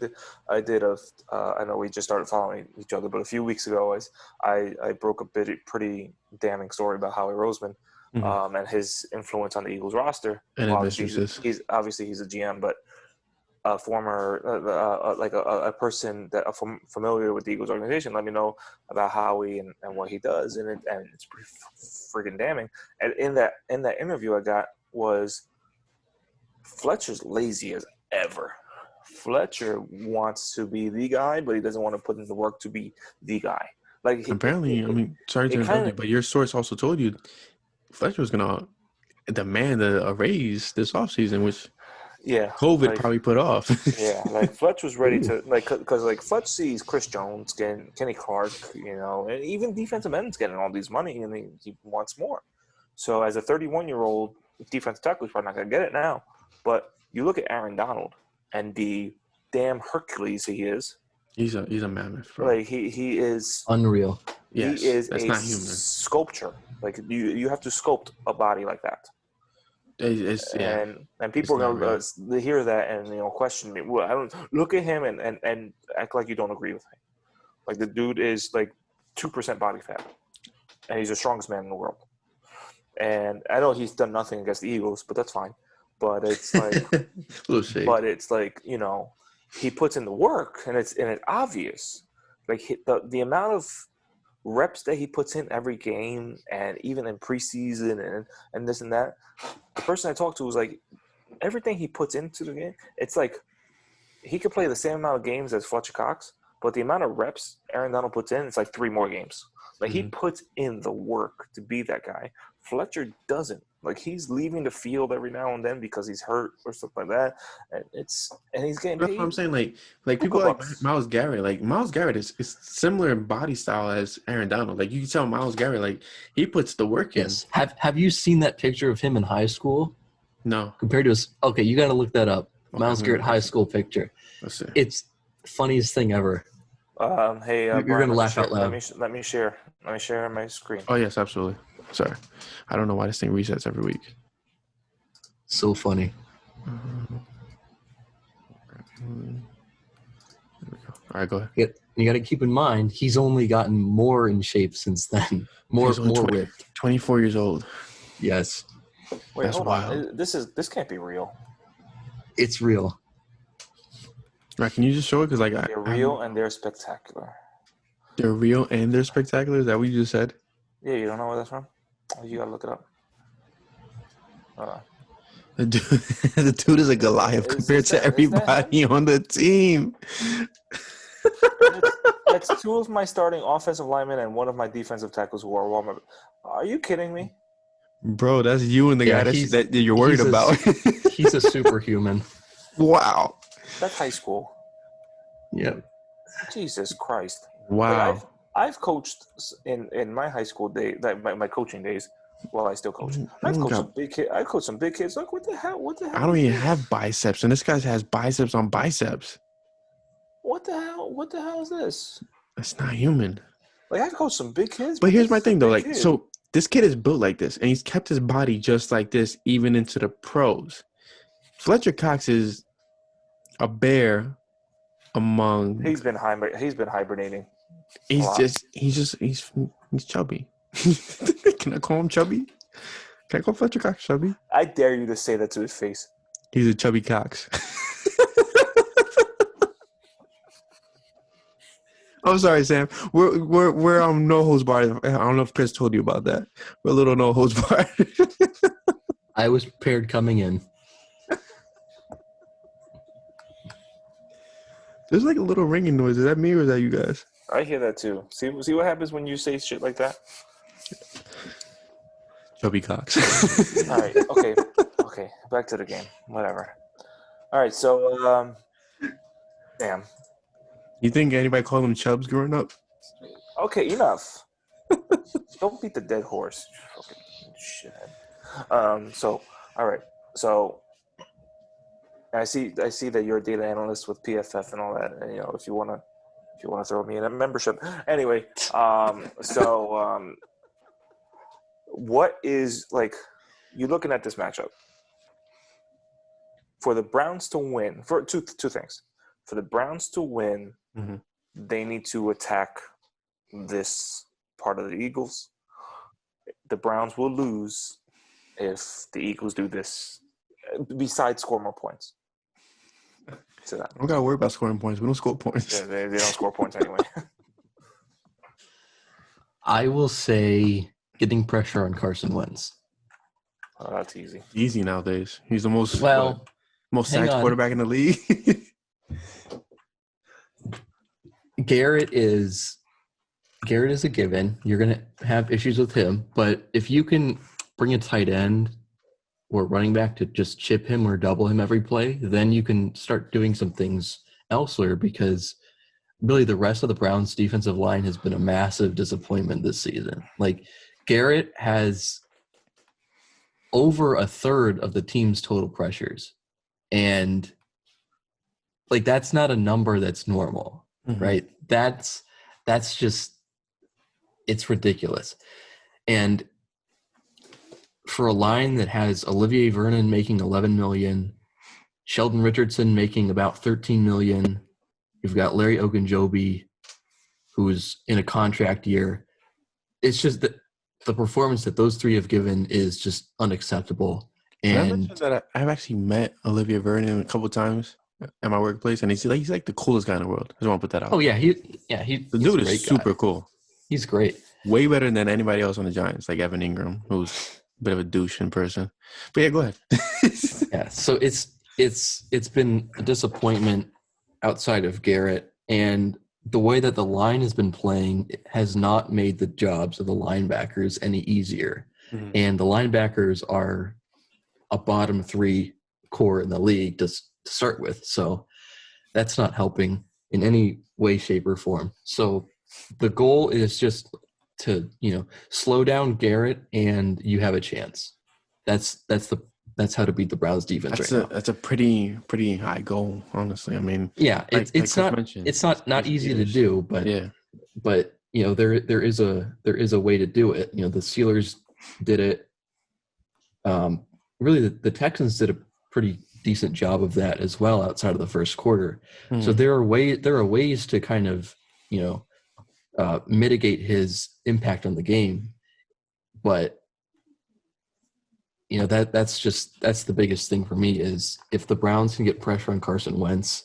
know we just started following each other, but a few weeks ago, I broke a pretty damning story about Howie Roseman. And his influence on the Eagles roster. And he's a GM, but a former a person that familiar with the Eagles organization let me know about Howie and what he does, and it's pretty freaking damning. And in that interview I got was Fletcher's lazy as ever. Fletcher wants to be the guy, but he doesn't want to put in the work to be the guy. Like apparently, sorry to interrupt you, but your source also told you Fletcher was gonna demand a raise this offseason, which COVID probably put off. Yeah, like Fletch was ready to because Fletch sees Chris Jones getting Kenny Clark, and even defensive ends getting all these money, and he wants more. So as a 31-year-old defensive tackle, he's probably not gonna get it now. But you look at Aaron Donald and the damn Hercules he is. He's a mammoth, bro. Like he is unreal. Yes, he is that's a not human. Sculpture. Like you have to sculpt a body like that. And people are gonna hear that and question me. Well, I don't look at him and act like you don't agree with me. Like the dude is like 2% body fat, and he's the strongest man in the world. And I know he's done nothing against the Eagles, but that's fine. But it's like, but it's like he puts in the work, and it's obvious. Like the amount of reps that he puts in every game, and even in preseason and this and that. The person I talked to was like, everything he puts into the game, it's like he could play the same amount of games as Fletcher Cox, but the amount of reps Aaron Donald puts in, it's like 3 more games. Like he puts in the work to be that guy. Fletcher doesn't. Like he's leaving the field every now and then because he's hurt or stuff like that, and he's getting paid. That's what I'm saying. Like people like Myles Garrett. Like Myles Garrett is similar in body style as Aaron Donald. Like you can tell Myles Garrett, like he puts the work in. Yes. Have you seen that picture of him in high school? No. Compared to his, okay, you got to look that up. Okay, Myles Garrett high school picture. Let's see. It's the funniest thing ever. Hey, you're Brian, gonna laugh out loud. Let me share my screen. Oh yes, absolutely. Sorry, I don't know why this thing resets every week. So funny. All right, go ahead. You got to keep in mind he's only gotten more in shape since then. More width. 24 years old. Yes. Wait, that's hold wild. on. This can't be real. It's real. Right, can you just show it? Because they're real and they're spectacular. They're real and they're spectacular. Is that what you just said? Yeah, you don't know where that's from? Oh, you gotta look it up. The dude is a Goliath compared to everybody on the team. That's 2 of my starting offensive linemen and 1 of my defensive tackles who are warm. Are you kidding me? Bro, that's you and the guy that you're worried about. He's a superhuman. Wow. That's high school. Yep. Jesus Christ. Wow. Like I've coached in my high school day, my coaching days. Well, I still coach. I've coached some big kids. I coached some big kids. Like, what the hell? I don't even have biceps, and this guy has biceps on biceps. What the hell? What the hell is this? That's not human. Like, I've coached some big kids. But here's my thing, though. Like, so this kid is built like this, and he's kept his body just like this, even into the pros. Fletcher Cox is a bear among. He's been hibernating. He's chubby. Can I call him chubby? Can I call Fletcher Cox chubby? I dare you to say that to his face. He's a chubby Cox. I'm sorry, Sam. We're no holds barred. I don't know if Chris told you about that. We're a little no holds barred. I was prepared coming in. There's like a little ringing noise. Is that me or is that you guys? I hear that too. See what happens when you say shit like that? Chubby Cox. All right. Okay. Back to the game. Whatever. All right. So, damn. You think anybody called him Chubbs growing up? Okay, enough. Don't beat the dead horse. Fucking shithead. So, all right. So, I see that you're a data analyst with PFF and all that, and if you wanna throw me in a membership. Anyway, what is, like, you're looking at this matchup for the Browns to win for two things. For the Browns to win, they need to attack this part of the Eagles. The Browns will lose if the Eagles do this, besides score more points. to that. I don't gotta worry about scoring points. We don't score points. Yeah, they don't score points anyway. I will say getting pressure on Carson Wentz. Oh, that's easy. Easy nowadays. He's the most Hang sacked on. quarterback in the league. Garrett is a given. You're going to have issues with him, but if you can bring a tight end or running back to just chip him or double him every play, then you can start doing some things elsewhere, because really the rest of the Browns' defensive line has been a massive disappointment this season. Like, Garrett has over a third of the team's total pressures, and like, that's not a number that's normal, right? That's just, it's ridiculous. And for a line that has Olivier Vernon making $11 million, Sheldon Richardson making about $13 million, you've got Larry Ogunjobi, who's in a contract year. It's just that the performance that those three have given is just unacceptable. And I And mentioned that I've actually met Olivia Vernon a couple of times at my workplace, and he's like the coolest guy in the world. I just want to put that out. oh yeah, the he's dude a great is super guy. Cool. He's great. Way better than anybody else on the Giants, like Evan Ingram, who's a bit of a douche in person. But yeah, go ahead. Yeah, so it's been a disappointment outside of Garrett, and the way that the line has been playing has not made the jobs of the linebackers any easier. Mhm. And the linebackers are a bottom three core in the league to start with, so that's not helping in any way, shape, or form. So the goal is just to slow down Garrett, and you have a chance. That's how to beat the Browns defense now. That's a pretty high goal, honestly. I mean, Yeah, it's Chris not mentioned, it's not easy to years. do, but Yeah, there is a way to do it. The Steelers did it. Really, the Texans did a pretty decent job of that as well outside of the first quarter. Mhm. So there are ways to kind of mitigate his impact on the game, but that's the biggest thing for me is if the Browns can get pressure on Carson Wentz,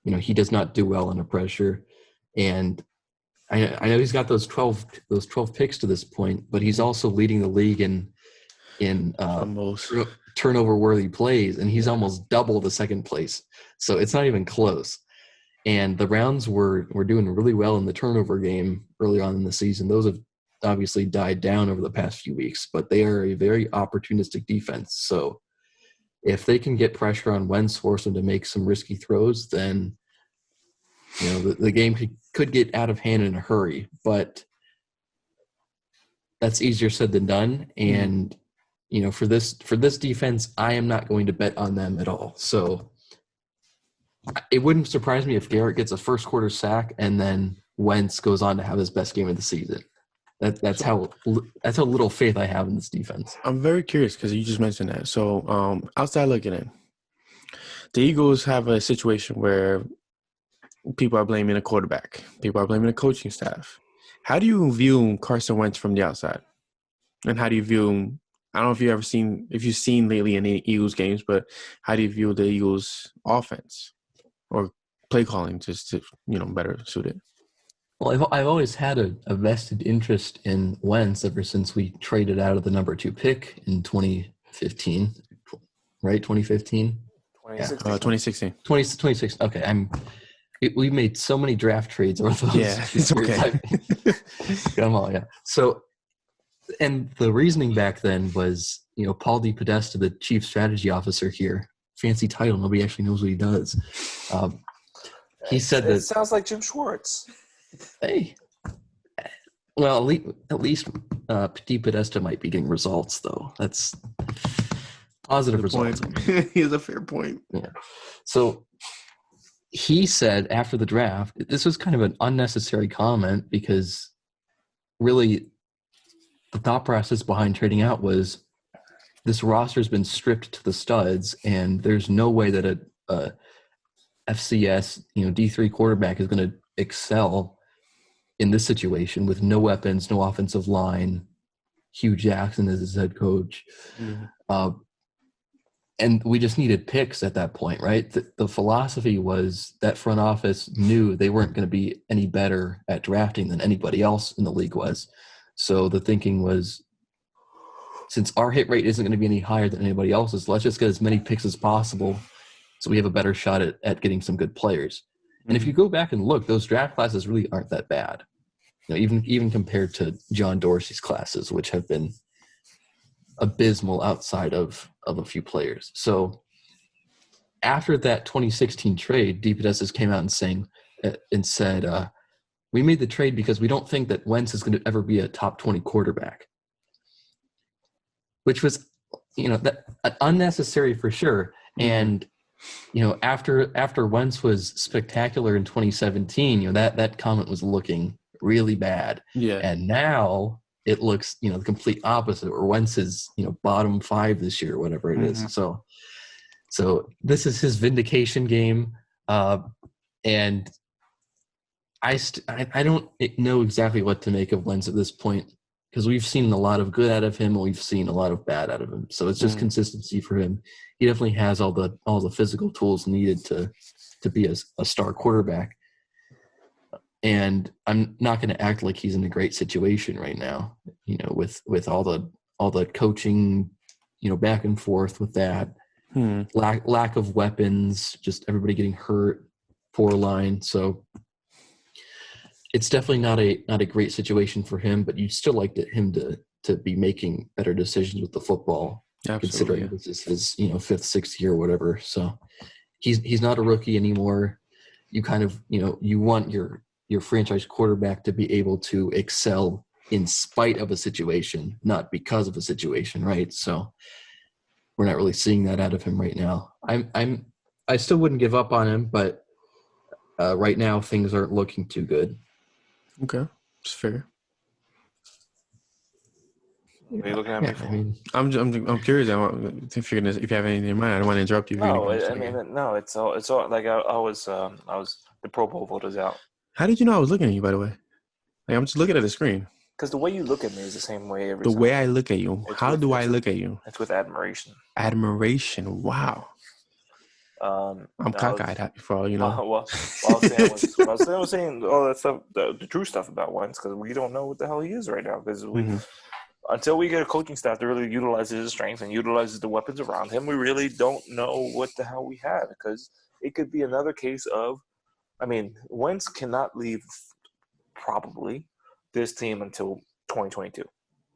he does not do well under pressure, and I know he's got those 12 picks to this point, but he's also leading the league in most. turnover worthy plays, and he's almost double the second place. So it's not even close. And the Browns were doing really well in the turnover game early on in the season. Those have obviously died down over the past few weeks, but they are a very opportunistic defense. So if they can get pressure on Wentz, force him to make some risky throws, then the game could get out of hand in a hurry. But that's easier said than done. And for this defense, I am not going to bet on them at all. So it wouldn't surprise me if Garrett gets a first quarter sack and then Wentz goes on to have his best game of the season. That's how little faith I have in this defense. I'm very curious because you just mentioned that. So outside looking in, the Eagles have a situation where people are blaming the quarterback. People are blaming the coaching staff. How do you view Carson Wentz from the outside? And how do you view – I don't know if you've seen lately in the Eagles games, but how do you view the Eagles offense or play calling just to, better suit it? Well, I've always had a vested interest in Wentz ever since we traded out of the number 2 pick in 2015, right? 2015? 2016. 2016. Okay, we made so many draft trades over those. Yeah, it's okay. Come on, yeah. So, and the reasoning back then was, Paul DePodesta, the chief strategy officer here, fancy title, nobody actually knows what he does. He said that it sounds like Jim Schwartz. Hey, well, at least DePodesta might be getting results, though. That's positive results. He has a fair point. Yeah. So he said after the draft, this was kind of an unnecessary comment because really the thought process behind trading out was this roster's been stripped to the studs, and there's no way that a FCS, D3 quarterback is going to excel in this situation with no weapons, no offensive line, Hugh Jackson as his head coach. Mm-hmm. And we just needed picks at that point, right? The philosophy was that front office knew they weren't going to be any better at drafting than anybody else in the league was. So the thinking was, since our hit rate isn't going to be any higher than anybody else's, let's just get as many picks as possible so we have a better shot at getting some good players. And if you go back and look, those draft classes really aren't that bad. Even compared to John Dorsey's classes, which have been abysmal outside of a few players. So after that 2016 trade, DePodestas came out and said, we made the trade because we don't think that Wentz is going to ever be a top 20 quarterback, which was, that unnecessary for sure. And, after Wentz was spectacular in 2017, that comment was looking really bad. Yeah. And now it looks, the complete opposite, or Wentz is, bottom 5 this year, whatever it is. So this is his vindication game. And I don't know exactly what to make of Wentz at this point, because we've seen a lot of good out of him and we've seen a lot of bad out of him. So it's just consistency for him. He definitely has all the physical tools needed to be a star quarterback. And I'm not going to act like he's in a great situation right now, with all the coaching, back and forth with that, lack of weapons, just everybody getting hurt, poor line. So it's definitely not a great situation for him, but you'd still like him to be making better decisions with the football. Absolutely. Considering this is his 5th, 6th year, or whatever. So he's not a rookie anymore. You kind of you want your franchise quarterback to be able to excel in spite of a situation, not because of a situation, right? So we're not really seeing that out of him right now. I still wouldn't give up on him, but right now things aren't looking too good. Okay, it's fair. What are you looking at me for? I'm curious. If you have anything in mind, I don't want to interrupt you. No, it's all like I was the Pro Bowl voters out. How did you know I was looking at you, by the way? Like, I'm just looking at the screen. Because the way you look at me is the same way every time. The way I look at you. How do I look at you? It's with admiration. Admiration. Wow. I'm cockeyed for all you know. What I was saying all that stuff, the true stuff about Wentz, because we don't know what the hell he is right now. Because until we get a coaching staff that really utilizes his strength and utilizes the weapons around him, we really don't know what the hell we have. Because it could be another case of, Wentz cannot leave probably this team until 2022.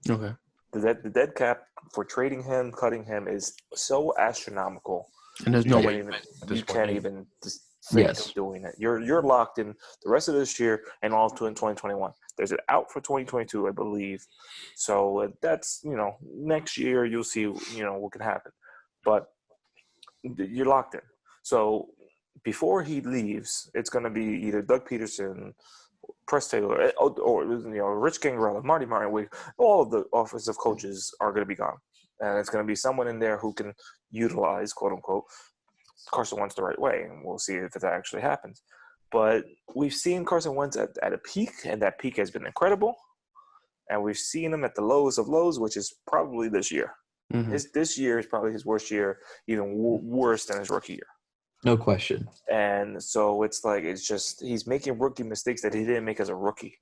Okay. The dead cap for trading him, cutting him is so astronomical. And there's no way you can't even think of doing it. You're locked in the rest of this year and all to in 2021. There's an out for 2022, I believe. So that's next year you'll see what can happen, but you're locked in. So before he leaves, it's going to be either Doug Peterson, Press Taylor, or Rich Gangrel, Marty Martin. All of the offensive coaches are going to be gone, and it's going to be someone in there who can utilize, quote unquote, Carson Wentz the right way, and we'll see if that actually happens. But we've seen Carson Wentz at a peak, and that peak has been incredible. And we've seen him at the lowest of lows, which is probably this year. This year is probably his worst year, even worse than his rookie year. No question. And so it's just he's making rookie mistakes that he didn't make as a rookie.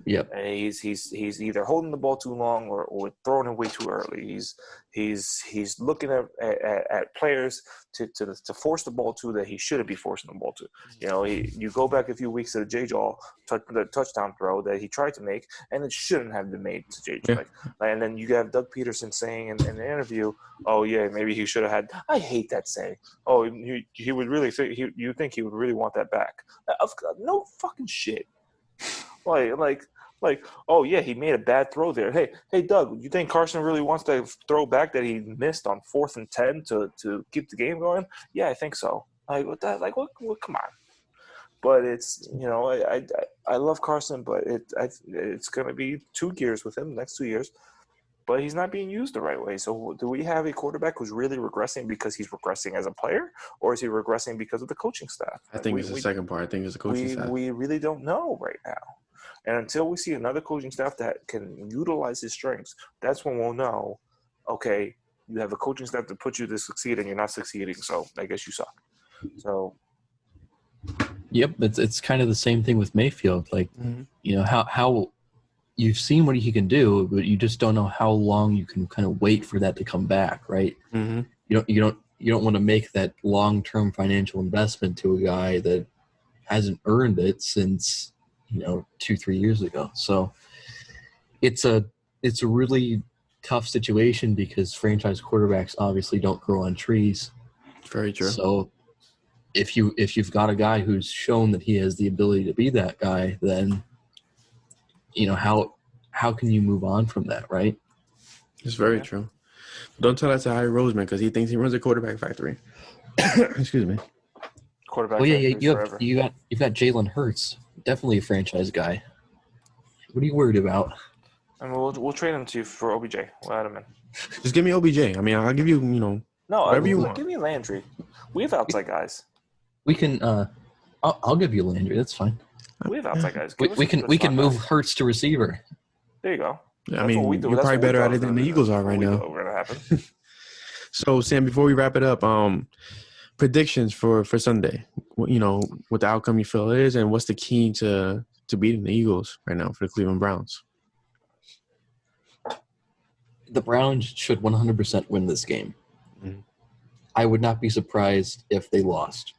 Yep. And he's either holding the ball too long or throwing it way too early. He's looking at players to force the ball to that he shouldn't be forcing the ball to. You go back a few weeks to the J-Jaw the touchdown throw that he tried to make, and it shouldn't have been made to J-Jaw. Yeah. And then you have Doug Peterson saying in the interview, "Oh yeah, maybe he should have had." I hate that saying. Oh, he would really think you think he would really want that back? No fucking shit. Like, oh yeah, he made a bad throw there. Hey, Doug, you think Carson really wants that throw back that he missed on 4th and 10 to keep the game going? Yeah, I think so. Like what that? Like what? Come on. But it's I love Carson, but it's gonna be 2 years with him, the next 2 years. But he's not being used the right way. So do we have a quarterback who's really regressing because he's regressing as a player, or is he regressing because of the coaching staff? I think it's the second part. I think it's the coaching staff. We really don't know right now. And until we see another coaching staff that can utilize his strengths, that's when we'll know, okay, you have a coaching staff to put you to succeed, and you're not succeeding. So I guess you suck. So. Yep, it's kind of the same thing with Mayfield. Like, you know, how you've seen what he can do, but you just don't know how long you can kind of wait for that to come back, right? Mm-hmm. You don't want to make that long-term financial investment to a guy that hasn't earned it since, you know, 2-3 years ago. So it's a really tough situation because franchise quarterbacks obviously don't grow on trees. Very true. So if you've got a guy who's shown that he has the ability to be that guy, then, you know, how can you move on from that, right? It's very true. Don't tell that to Harry Roseman because he thinks he runs a quarterback factory. Excuse me. Quarterback. Oh yeah, you've got Jalen Hurts, definitely a franchise guy. What are you worried about? I mean, we'll trade him to you for OBJ. We'll add him in. Just give me OBJ. I mean, I'll give you, you know, whatever you want. Give me Landry. We have outside guys. We can. I'll give you Landry. That's fine. We have outside guys. We can move Hurts to receiver. There you go. I mean, you're probably better at it than the Eagles are right now. We're gonna happen. So, Sam, before we wrap it up, predictions for Sunday. You know, what the outcome you feel is, and what's the key to beating the Eagles right now for the Cleveland Browns? The Browns should 100% win this game. Mm-hmm. I would not be surprised if they lost.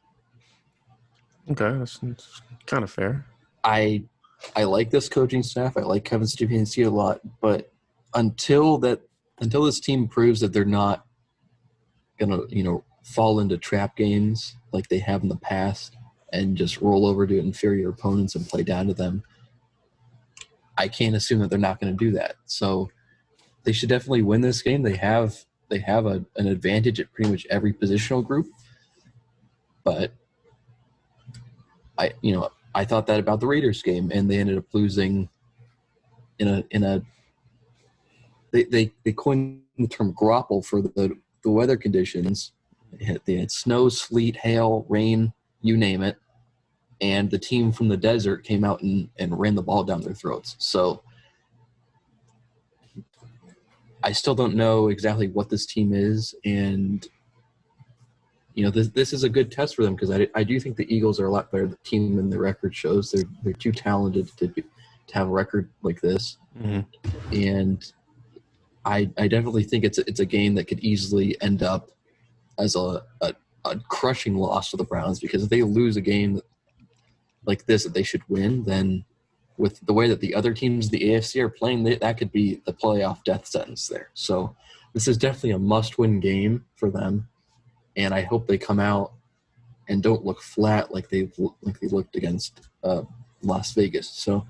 Okay, that's kind of fair. I like this coaching staff. I like Kevin Stefanski a lot, but until this team proves that they're not gonna, you know, fall into trap games like they have in the past and just roll over to inferior opponents and play down to them, I can't assume that they're not going to do that. So they should definitely win this game. They have an advantage at pretty much every positional group, but I thought that about the Raiders game, and they ended up losing they coined the term grapple for the weather conditions. They had snow, sleet, hail, rain, you name it, and the team from the desert came out and ran the ball down their throats. So I still don't know exactly what this team is, and you know, this is a good test for them because I do think the Eagles are a lot better team than the record shows. They're too talented to have a record like this, and I definitely think it's a game that could easily end up as a crushing loss to the Browns, because if they lose a game like this that they should win, then with the way that the other teams in the AFC are playing, that could be the playoff death sentence there. So this is definitely a must-win game for them. And I hope they come out and don't look flat like they looked against Las Vegas. So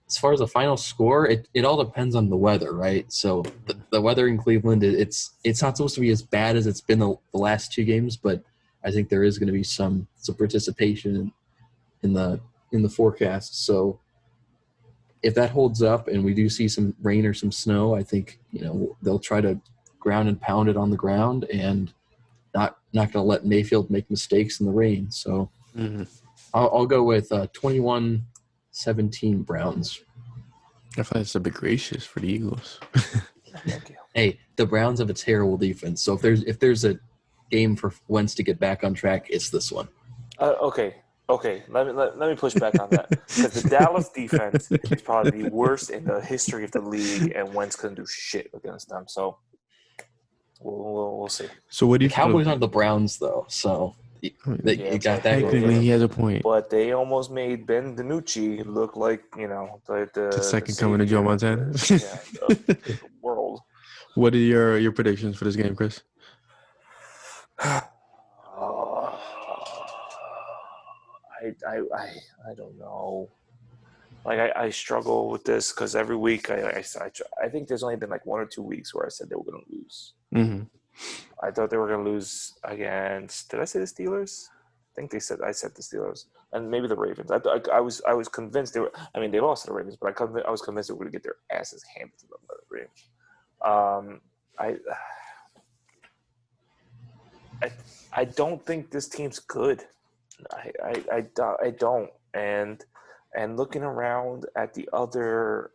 as far as the final score, it all depends on the weather, right? So the weather in Cleveland, it's not supposed to be as bad as it's been the last two games, but I think there is going to be some participation in the forecast. So if that holds up and we do see some rain or some snow, I think, you know, they'll try to ground and pound it on the ground and not going to let Mayfield make mistakes in the rain. So I'll go with 21-17 Browns. I feel like it's a bit gracious for the Eagles. Thank you. Hey, the Browns have a terrible defense. So if there's a game for Wentz to get back on track, it's this one. Okay. Let me push back on that, because the Dallas defense is probably the worst in the history of the league, and Wentz couldn't do shit against them. So we'll see. So what do you? The Cowboys aren't the Browns though, so you got that. Technically, he has a point. But they almost made Ben DiNucci look like, you know, the second coming to Joe Montana. The world. What are your predictions for this game, Chris? I don't know. Like I struggle with this because every week I think there's only been like 1 or 2 weeks where I said they were going to lose. Mm-hmm. I thought they were going to lose against. Did I say the Steelers? I think I said the Steelers, and maybe the Ravens. I was convinced they were. I mean, they lost to the Ravens, but I was convinced they were going to get their asses handed to them by the Ravens. I don't think this team's good. I don't. And looking around at the other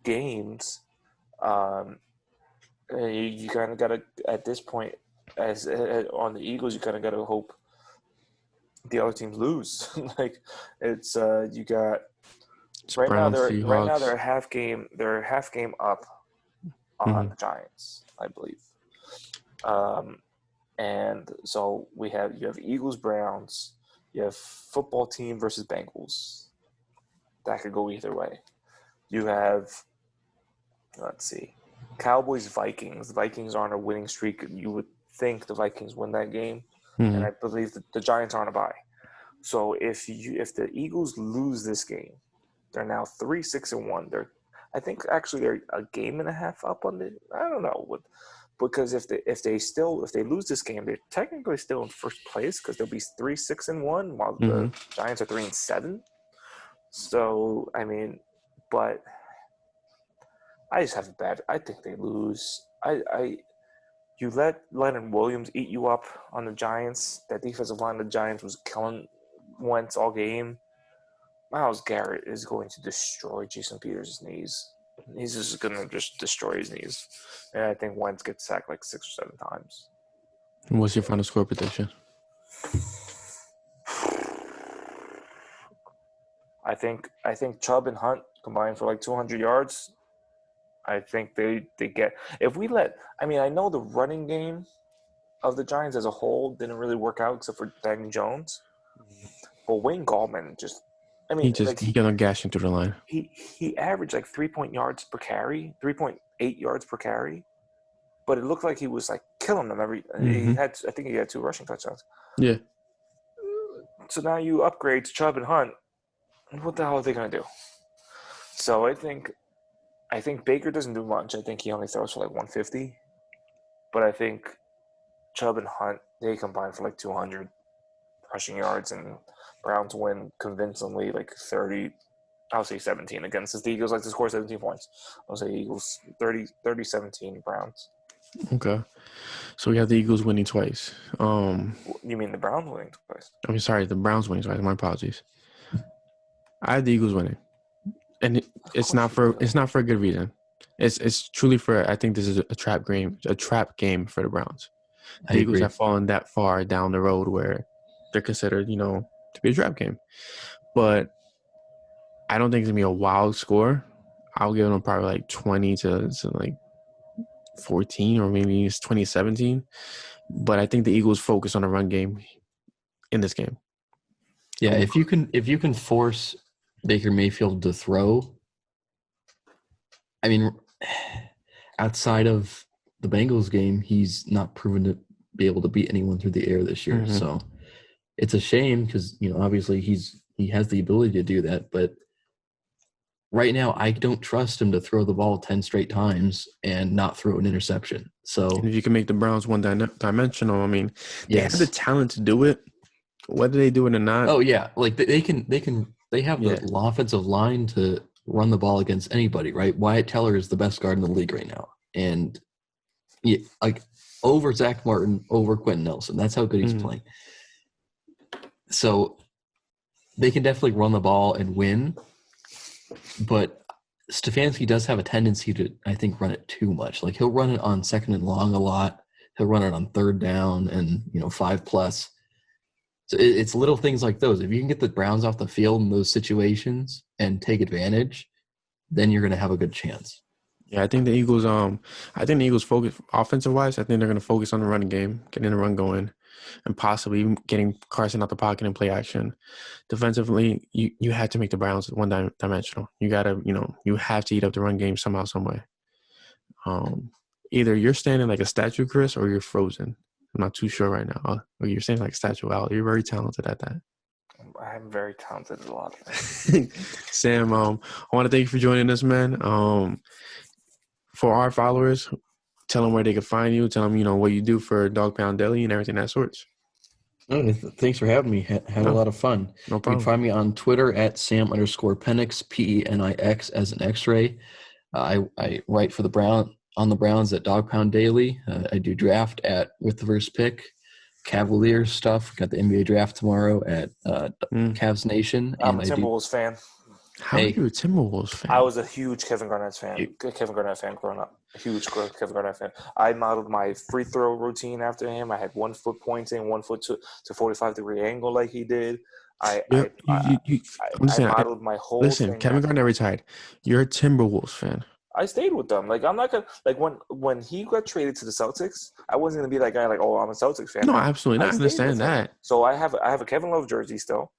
games, You kind of got to, at this point, as on the Eagles, you kind of got to hope the other teams lose. Like it's you got right now they're a half game up on the Giants, I believe. And so you have Eagles, Browns, you have football team versus Bengals. That could go either way. You have, let's see, Cowboys, Vikings. The Vikings are on a winning streak. You would think the Vikings win that game, and I believe that the Giants are on a bye. So if the Eagles lose this game, they're now 3-6-1. I think actually they're a game and a half up on the. I don't know, because if they lose this game, they're technically still in first place because they'll be 3-6-1 while the Giants are 3-7. So I mean, but I just have a bad. I think they lose. You let Leonard Williams eat you up on the Giants. That defensive line of the Giants was killing Wentz all game. Myles Garrett is going to destroy Jason Peters' knees. He's just going to just destroy his knees. And I think Wentz gets sacked like 6 or 7 times. What's your final score prediction? I think Chubb and Hunt combine for like 200 yards. I think they get – if we let – I mean, I know the running game of the Giants as a whole didn't really work out except for Daniel Jones. But Wayne Gallman just – I mean, he got on gashing through the line. He averaged like 3.8 yards per carry. But it looked like he was like killing them every – I think he had 2 rushing touchdowns. Yeah. So now you upgrade to Chubb and Hunt. What the hell are they going to do? So I think Baker doesn't do much. I think he only throws for like 150. But I think Chubb and Hunt, they combine for like 200 rushing yards, and Browns win convincingly like 30, I'll say 17 against the Eagles like to score 17 points. I'll say Eagles 30-17 Browns. Okay. So we have the Eagles winning twice. You mean the Browns winning twice? I mean, sorry, the Browns winning twice. My apologies. I had the Eagles winning. And it's not for a good reason. It's truly for, I think this is a trap game for the Browns. The Eagles have fallen that far down the road where they're considered, to be a trap game. But I don't think it's gonna be a wild score. I'll give them probably like 20 to like 14, or maybe it's 20-17. But I think the Eagles focus on the run game in this game. Yeah, if you can force Baker Mayfield to throw, I mean, outside of the Bengals game, he's not proven to be able to beat anyone through the air this year. Mm-hmm. So it's a shame because, obviously he has the ability to do that. But right now, I don't trust him to throw the ball 10 straight times and not throw an interception. So if you can make the Browns one-dimensional, I mean, they yes. have the talent to do it. Whether they do it or not. Oh, yeah. Like they have the offensive line to run the ball against anybody, right? Wyatt Teller is the best guard in the league right now. And like over Zach Martin, over Quentin Nelson. That's how good he's playing. So they can definitely run the ball and win. But Stefanski does have a tendency to, I think, run it too much. Like he'll run it on 2nd and long a lot. He'll run it on 3rd down and, 5+. So it's little things like those. If you can get the Browns off the field in those situations and take advantage, then you're going to have a good chance. Yeah, I think the Eagles. Focus offensive wise. I think they're going to focus on the running game, getting the run going, and possibly getting Carson out the pocket and play action. Defensively, you had to make the Browns one-dimensional. You gotta, you have to eat up the run game somehow, some way. Either you're standing like a statue, Chris, or you're frozen. I'm not too sure right now. You're saying like statue out. You're very talented at that. I'm very talented at a lot of things. Sam, I want to thank you for joining us, man. For our followers, tell them where they can find you. Tell them, what you do for Dog Pound Deli and everything that sorts. Oh, thanks for having me. Had a lot of fun. No problem. You can find me on Twitter at Sam_Penix, Penix as an X-ray. I write for the Browns at Dog Pound Daily. I do draft at With the Verse Pick, Cavaliers stuff. Got the NBA draft tomorrow at Cavs Nation. I'm a Timberwolves fan. How are you a Timberwolves fan? I was a huge Kevin Garnett fan growing up. Huge Kevin Garnett fan. I modeled my free throw routine after him. I had 1 foot pointing, 1 foot to 45-degree angle like he did. I modeled my whole listen, thing. Kevin Garnett retired. You're a Timberwolves fan. I stayed with them. Like, I'm not gonna like when he got traded to the Celtics. I wasn't gonna be that guy. Like, oh, I'm a Celtics fan. No, absolutely not. I understand that. So I have a Kevin Love jersey still,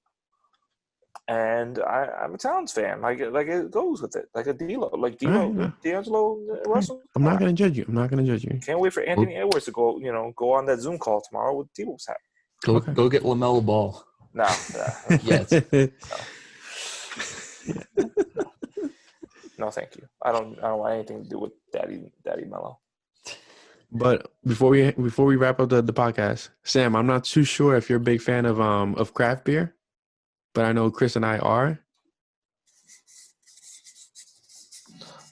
and I'm a Towns fan. Like it goes with it. Like a D'Lo, D'Angelo Russell. I'm not gonna judge you. Can't wait for Anthony Edwards to go on that Zoom call tomorrow with Tebow's hat. Go get LaMelo Ball. No. Yes. No, thank you. I don't want anything to do with Daddy Mello. But before we wrap up the podcast, Sam, I'm not too sure if you're a big fan of craft beer, but I know Chris and I are.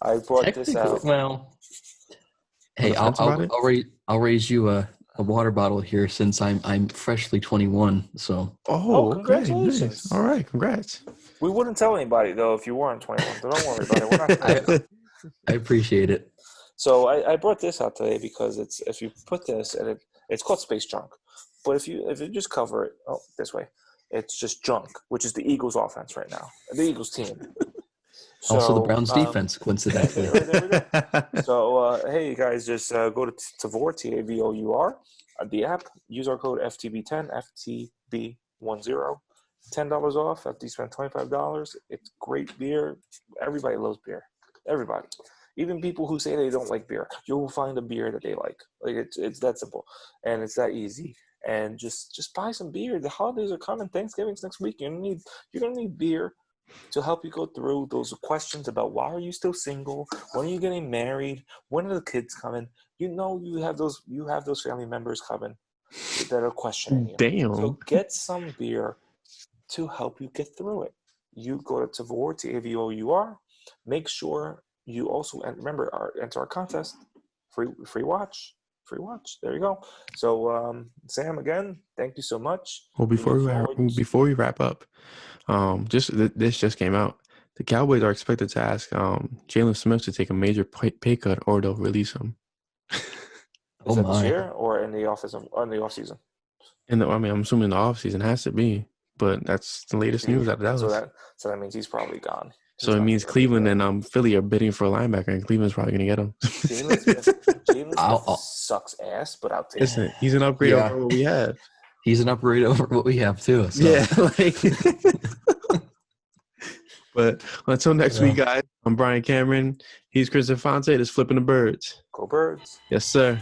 I brought this out. Well, hey, I'll raise you a water bottle here since I'm freshly 21. So. Oh, congratulations! Nice. All right, congrats. We wouldn't tell anybody though if you weren't 21. So don't worry about it. We're not. I appreciate it. So I brought this out today because if you put this and it's called Space Junk, but if you just cover it this way, it's just junk, which is the Eagles' offense right now, the Eagles team. So, also the Browns' defense, coincidentally. There we go. So hey, you guys, just go to Tavour, Tavour, the app. Use our code FTB10, FTB10. $10 off after you spend $25. It's great beer. Everybody loves beer. Everybody. Even people who say they don't like beer, you'll find a beer that they like. Like it's that simple, and it's that easy. And just buy some beer. The holidays are coming. Thanksgiving's next week. You're gonna need beer to help you go through those questions about why are you still single? When are you getting married? When are the kids coming? You have those family members coming that are questioning you. Damn. So get some beer to help you get through it. You go to Tavour, Tavour. Make sure you also, and remember, enter our contest. Free watch. There you go. So, Sam, again, thank you so much. Well, before we wrap up, this just came out. The Cowboys are expected to ask Jalen Smith to take a major pay cut, or they'll release him. Is that this year or in the off season? I'm assuming the off season has to be. But that's the latest news out of Dallas. So that means he's probably gone. So it means Cleveland and Philly are bidding for a linebacker, and Cleveland's probably going to get him. Jalen Smith sucks ass, but I'll take it. He's an upgrade over what we have. He's an upgrade over what we have, too. So. Yeah. But until next week, guys, I'm Brian Cameron. He's Chris Infante. This is Flipping the Birds. Go Birds. Yes, sir.